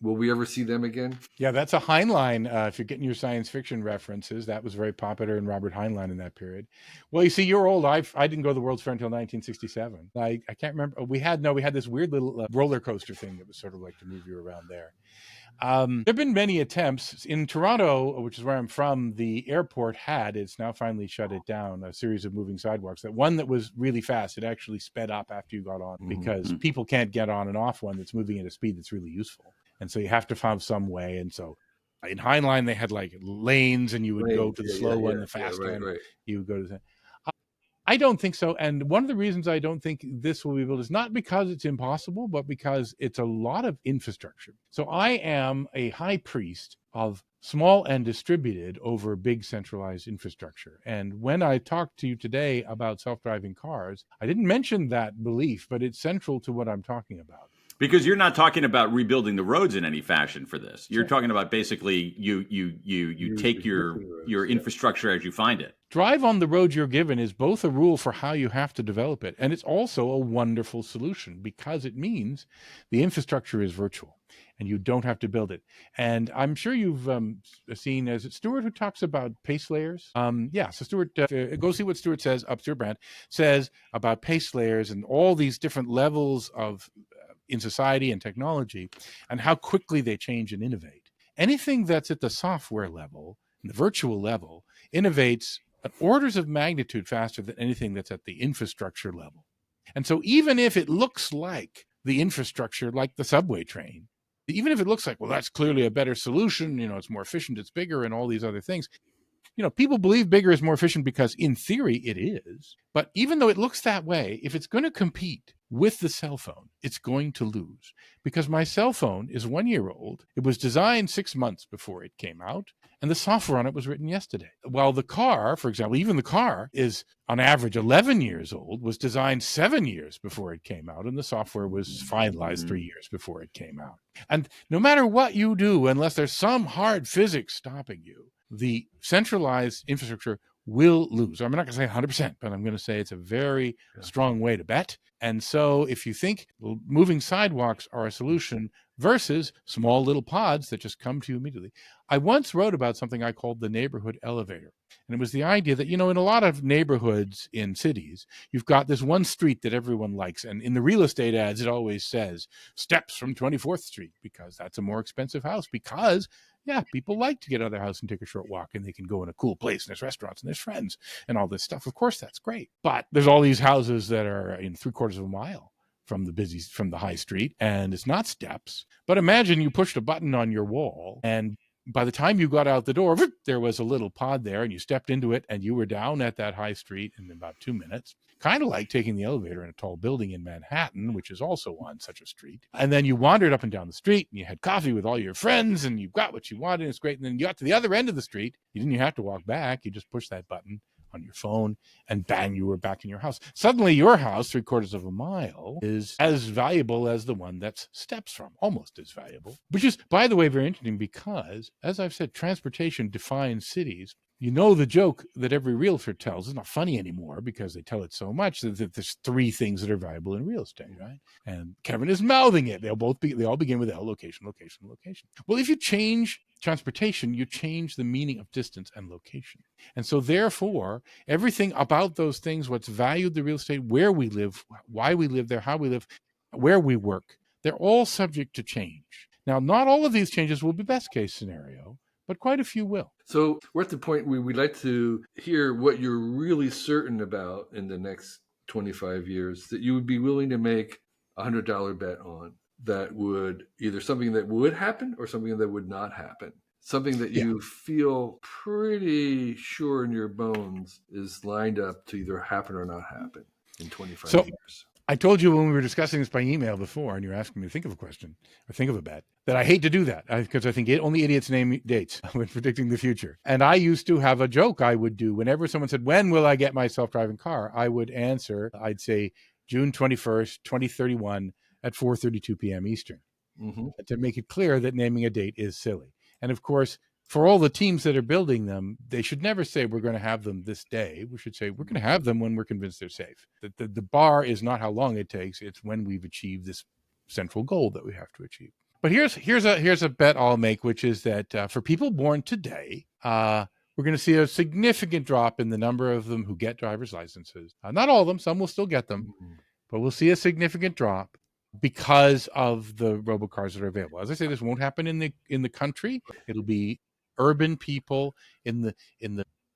Will we ever see them again? Yeah, that's a Heinlein. If you're getting your science fiction references, that was very popular in Robert Heinlein in that period. Well, you see, you're old. I didn't go to the World's Fair until 1967. I can't remember. We had this weird little roller coaster thing that was sort of like to move you around there. There have been many attempts. In Toronto, which is where I'm from, the airport it's now finally shut it down, a series of moving sidewalks. That one that was really fast, it actually sped up after you got on because people can't get on and off one that's moving at a speed that's really useful. And so you have to find some way. And so in Heinlein, they had like lanes, and you would go to the slow one, the fast one. Right. You would go to the... I don't think so. And one of the reasons I don't think this will be built is not because it's impossible, but because it's a lot of infrastructure. So I am a high priest of small and distributed over big centralized infrastructure. And when I talked to you today about self-driving cars, I didn't mention that belief, but it's central to what I'm talking about. Because you're not talking about rebuilding the roads in any fashion for this. You're talking about basically you take your infrastructure as you find it. Drive on the road you're given is both a rule for how you have to develop it, and it's also a wonderful solution because it means the infrastructure is virtual and you don't have to build it. And I'm sure you've seen, is it Stuart who talks about pace layers? So Stuart, go see what Stuart says, Stuart Brandt says about pace layers and all these different levels of in society and technology and how quickly they change and innovate. Anything that's at the software level, the virtual level, innovates at orders of magnitude faster than anything that's at the infrastructure level. And so even if it looks like the infrastructure, like the subway train, even if it looks like, well, that's clearly a better solution, it's more efficient, it's bigger, and all these other things, people believe bigger is more efficient because in theory it is. But even though it looks that way, if it's going to compete with the cell phone, it's going to lose because my cell phone is 1 year old. It was designed 6 months before it came out, and the software on it was written yesterday. While the car, for example, even the car is on average 11 years old, was designed 7 years before it came out, and the software was finalized 3 years before it came out. And no matter what you do, unless there's some hard physics stopping you, the centralized infrastructure will lose. I'm not going to say 100%, but I'm going to say it's a very strong way to bet. And so if you think moving sidewalks are a solution versus small little pods that just come to you immediately. I once wrote about something I called the neighborhood elevator. And it was the idea that, in a lot of neighborhoods in cities, you've got this one street that everyone likes. And in the real estate ads, it always says steps from 24th Street because that's a more expensive house because people like to get out of their house and take a short walk, and they can go in a cool place, and there's restaurants, and there's friends, and all this stuff. Of course, that's great. But there's all these houses that are in 3/4 of a mile from the high street, and it's not steps. But imagine you pushed a button on your wall, and by the time you got out the door, there was a little pod there, and you stepped into it, and you were down at that high street in about 2 minutes. Kind of like taking the elevator in a tall building in Manhattan, which is also on such a street. And then you wandered up and down the street, and you had coffee with all your friends, and you got what you wanted, and it's great. And then you got to the other end of the street. You didn't have to walk back. You just pushed that button on your phone, and bang, you were back in your house. Suddenly your house, 3/4 of a mile, is as valuable as the one that's steps from, almost as valuable. Which is, by the way, very interesting because, as I've said, transportation defines cities. The joke that every realtor tells is not funny anymore because they tell it so much that there's 3 things that are valuable in real estate, right? And Kevin is mouthing it. They all begin with L, location, location, location. Well, if you change transportation, you change the meaning of distance and location. And so therefore, everything about those things, what's valued the real estate, where we live, why we live there, how we live, where we work, they're all subject to change. Now, not all of these changes will be best case scenario, but quite a few will. So we're at the point where we'd like to hear what you're really certain about in the next 25 years that you would be willing to make a $100 bet on that would either something that would happen or something that would not happen. Something that you feel pretty sure in your bones is lined up to either happen or not happen in 25 years. I told you when we were discussing this by email before, and you're asking me to think of a question or think of a bet, that I hate to do that because I think only idiots name dates when predicting the future. And I used to have a joke I would do whenever someone said, when will I get my self-driving car? I would answer, I'd say June 21st, 2031 at 4:32 p.m. Eastern to make it clear that naming a date is silly. And of course, for all the teams that are building them, they should never say we're going to have them this day. We should say we're going to have them when we're convinced they're safe. The bar is not how long it takes. It's when we've achieved this central goal that we have to achieve. But here's a bet I'll make, which is that for people born today, we're going to see a significant drop in the number of them who get driver's licenses. Not all of them. Some will still get them. But we'll see a significant drop. because of the robocars that are available. As I say, this won't happen in the country. It'll be urban people in the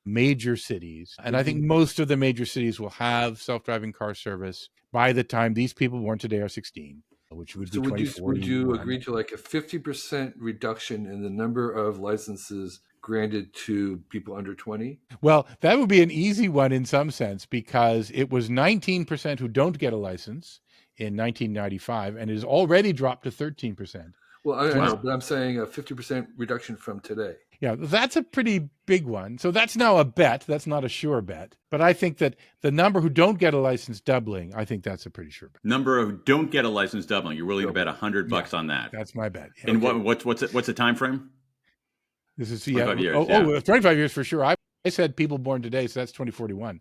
major cities. And I think most of the major cities will have self-driving car service by the time these people born today are 16, which would be 2040. Would you agree to like a 50% reduction in the number of licenses granted to people under 20? Well, that would be an easy one in some sense, because it was 19% who don't get a license in 1995, and it has already dropped to 13%. Well, I know, but I'm saying a 50% reduction from today. Yeah, that's a pretty big one. So that's now a bet. That's not a sure bet. But I think that the number who don't get a license doubling, I think that's a pretty sure bet. Number of don't get a license doubling. You're willing to bet $100 on that. That's my bet. Yeah. And what's the time frame? This is 25 years. 25 years for sure. I said people born today, so that's 2041.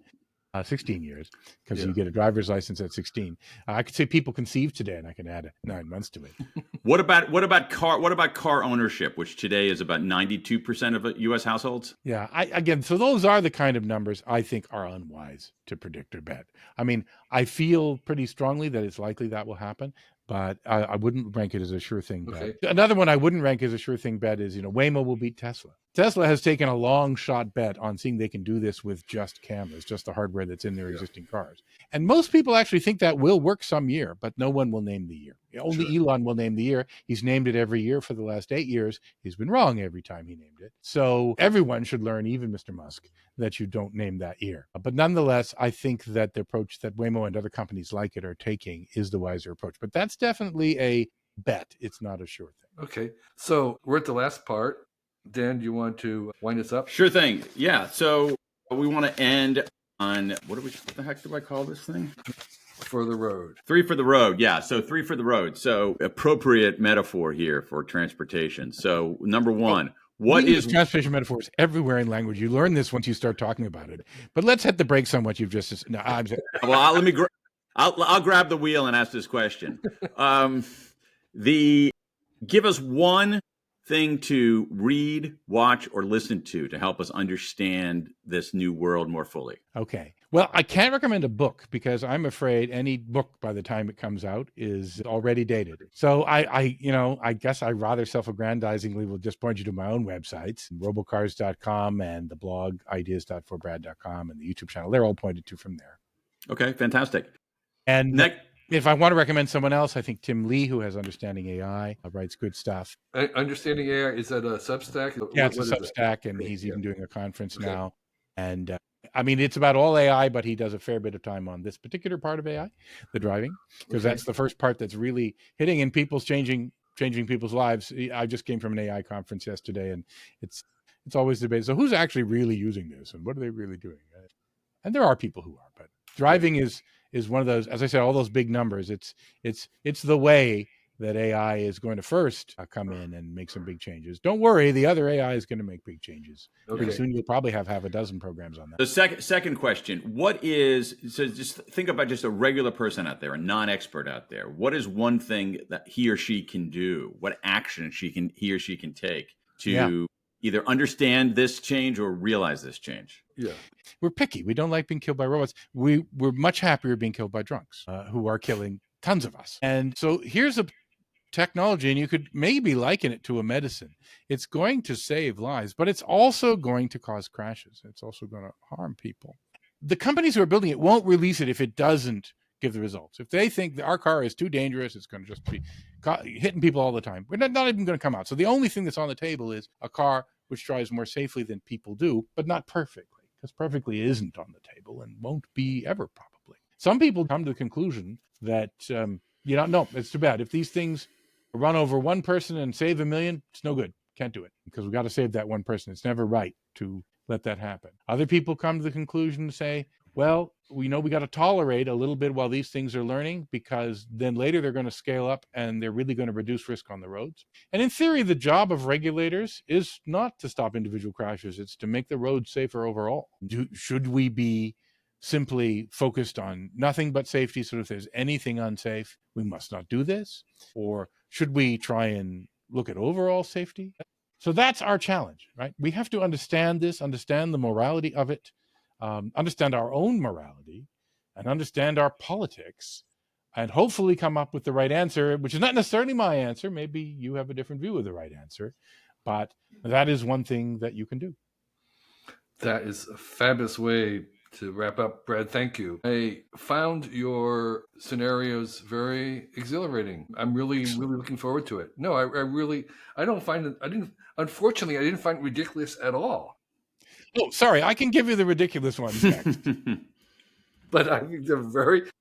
16 years, because you get a driver's license at 16. I could say people conceived today, and I can add 9 months to it. What about car ownership, which today is about 92% of U.S. households? Yeah, so those are the kind of numbers I think are unwise to predict or bet. I mean, I feel pretty strongly that it's likely that will happen, but I wouldn't rank it as a sure thing bet. Okay. Another one I wouldn't rank as a sure thing bet is, Waymo will beat Tesla. Tesla has taken a long shot bet on seeing they can do this with just cameras, just the hardware that's in their existing cars. And most people actually think that will work some year, but no one will name the year. Only Elon will name the year. He's named it every year for the last 8 years. He's been wrong every time he named it. So everyone should learn, even Mr. Musk, that you don't name that year. But nonetheless, I think that the approach that Waymo and other companies like it are taking is the wiser approach. But that's definitely a bet. It's not a sure thing. Okay. So we're at the last part. Dan, do you want to wind us up? Sure thing. Yeah. So we want to end on what the heck do I call this thing? For the road. 3 for the road. Yeah. So 3 for the road. So appropriate metaphor here for transportation. So number one, what is transportation metaphors everywhere in language? You learn this once you start talking about it. But let's hit the brakes on what you've just. No, well, I'll grab the wheel and ask this question. Give us one thing to read, watch, or listen to help us understand this new world more fully. Okay. Well, I can't recommend a book because I'm afraid any book by the time it comes out is already dated. So I guess I rather self-aggrandizingly will just point you to my own websites, robocars.com and the blog ideas.forbrad.com and the YouTube channel. They're all pointed to from there. Okay, fantastic. And if I want to recommend someone else, I think Tim Lee, who has Understanding AI, writes good stuff. Understanding AI, is that a Substack? Yeah, it's a Substack, and he's even doing a conference now. And it's about all AI, but he does a fair bit of time on this particular part of AI, the driving, because that's the first part that's really hitting and changing people's lives. I just came from an AI conference yesterday, and it's always debated. So who's actually really using this, and what are they really doing? And there are people who are, but driving is one of those, as I said, all those big numbers. It's the way that AI is going to first come in and make some big changes. Don't worry, the other AI is going to make big changes. Pretty soon you'll probably have half a dozen programs on that. The second question, so just think about just a regular person out there, a non-expert out there. What is one thing that he or she can do? What action he or she can take to either understand this change or realize this change? Yeah. We're picky. We don't like being killed by robots. We're much happier being killed by drunks who are killing tons of us. And so here's a technology, and you could maybe liken it to a medicine. It's going to save lives, but it's also going to cause crashes. It's also going to harm people. The companies who are building it won't release it if it doesn't give the results. If they think that our car is too dangerous, it's going to just be hitting people all the time, we're not even going to come out. So the only thing that's on the table is a car which drives more safely than people do, but not perfectly, because perfectly isn't on the table and won't be ever probably. Some people come to the conclusion that, no, it's too bad. If these things run over one person and save 1 million, it's no good. Can't do it because we've got to save that one person. It's never right to let that happen. Other people come to the conclusion to say, well, we know we got to tolerate a little bit while these things are learning, because then later they're going to scale up and they're really going to reduce risk on the roads. And in theory, the job of regulators is not to stop individual crashes. It's to make the roads safer overall. Should we be simply focused on nothing but safety? So if there's anything unsafe, we must not do this? Or should we try and look at overall safety? So that's our challenge, right? We have to understand this, understand the morality of it, understand our own morality, and understand our politics and hopefully come up with the right answer, which is not necessarily my answer. Maybe you have a different view of the right answer, but that is one thing that you can do. That is a fabulous way to wrap up, Brad. Thank you. I found your scenarios very exhilarating. I'm really looking forward to it. No, I don't find it, unfortunately, I didn't find it ridiculous at all. Oh, sorry. I can give you the ridiculous ones next. But I think they're very,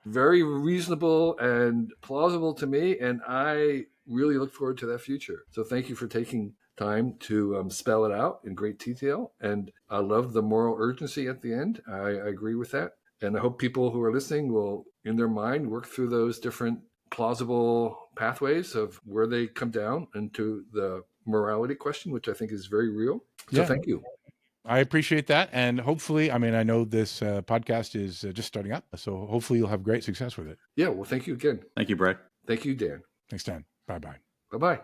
very reasonable and plausible to me. And I really look forward to that future. So thank you for taking time to spell it out in great detail. And I love the moral urgency at the end. I agree with that. And I hope people who are listening will, in their mind, work through those different plausible pathways of where they come down into the morality question, which I think is very real. So thank you. I appreciate that. And hopefully, I mean, I know this podcast is just starting up. So hopefully you'll have great success with it. Yeah. Well, thank you again. Thank you, Brad. Thank you, Dan. Thanks, Dan. Bye-bye. Bye-bye.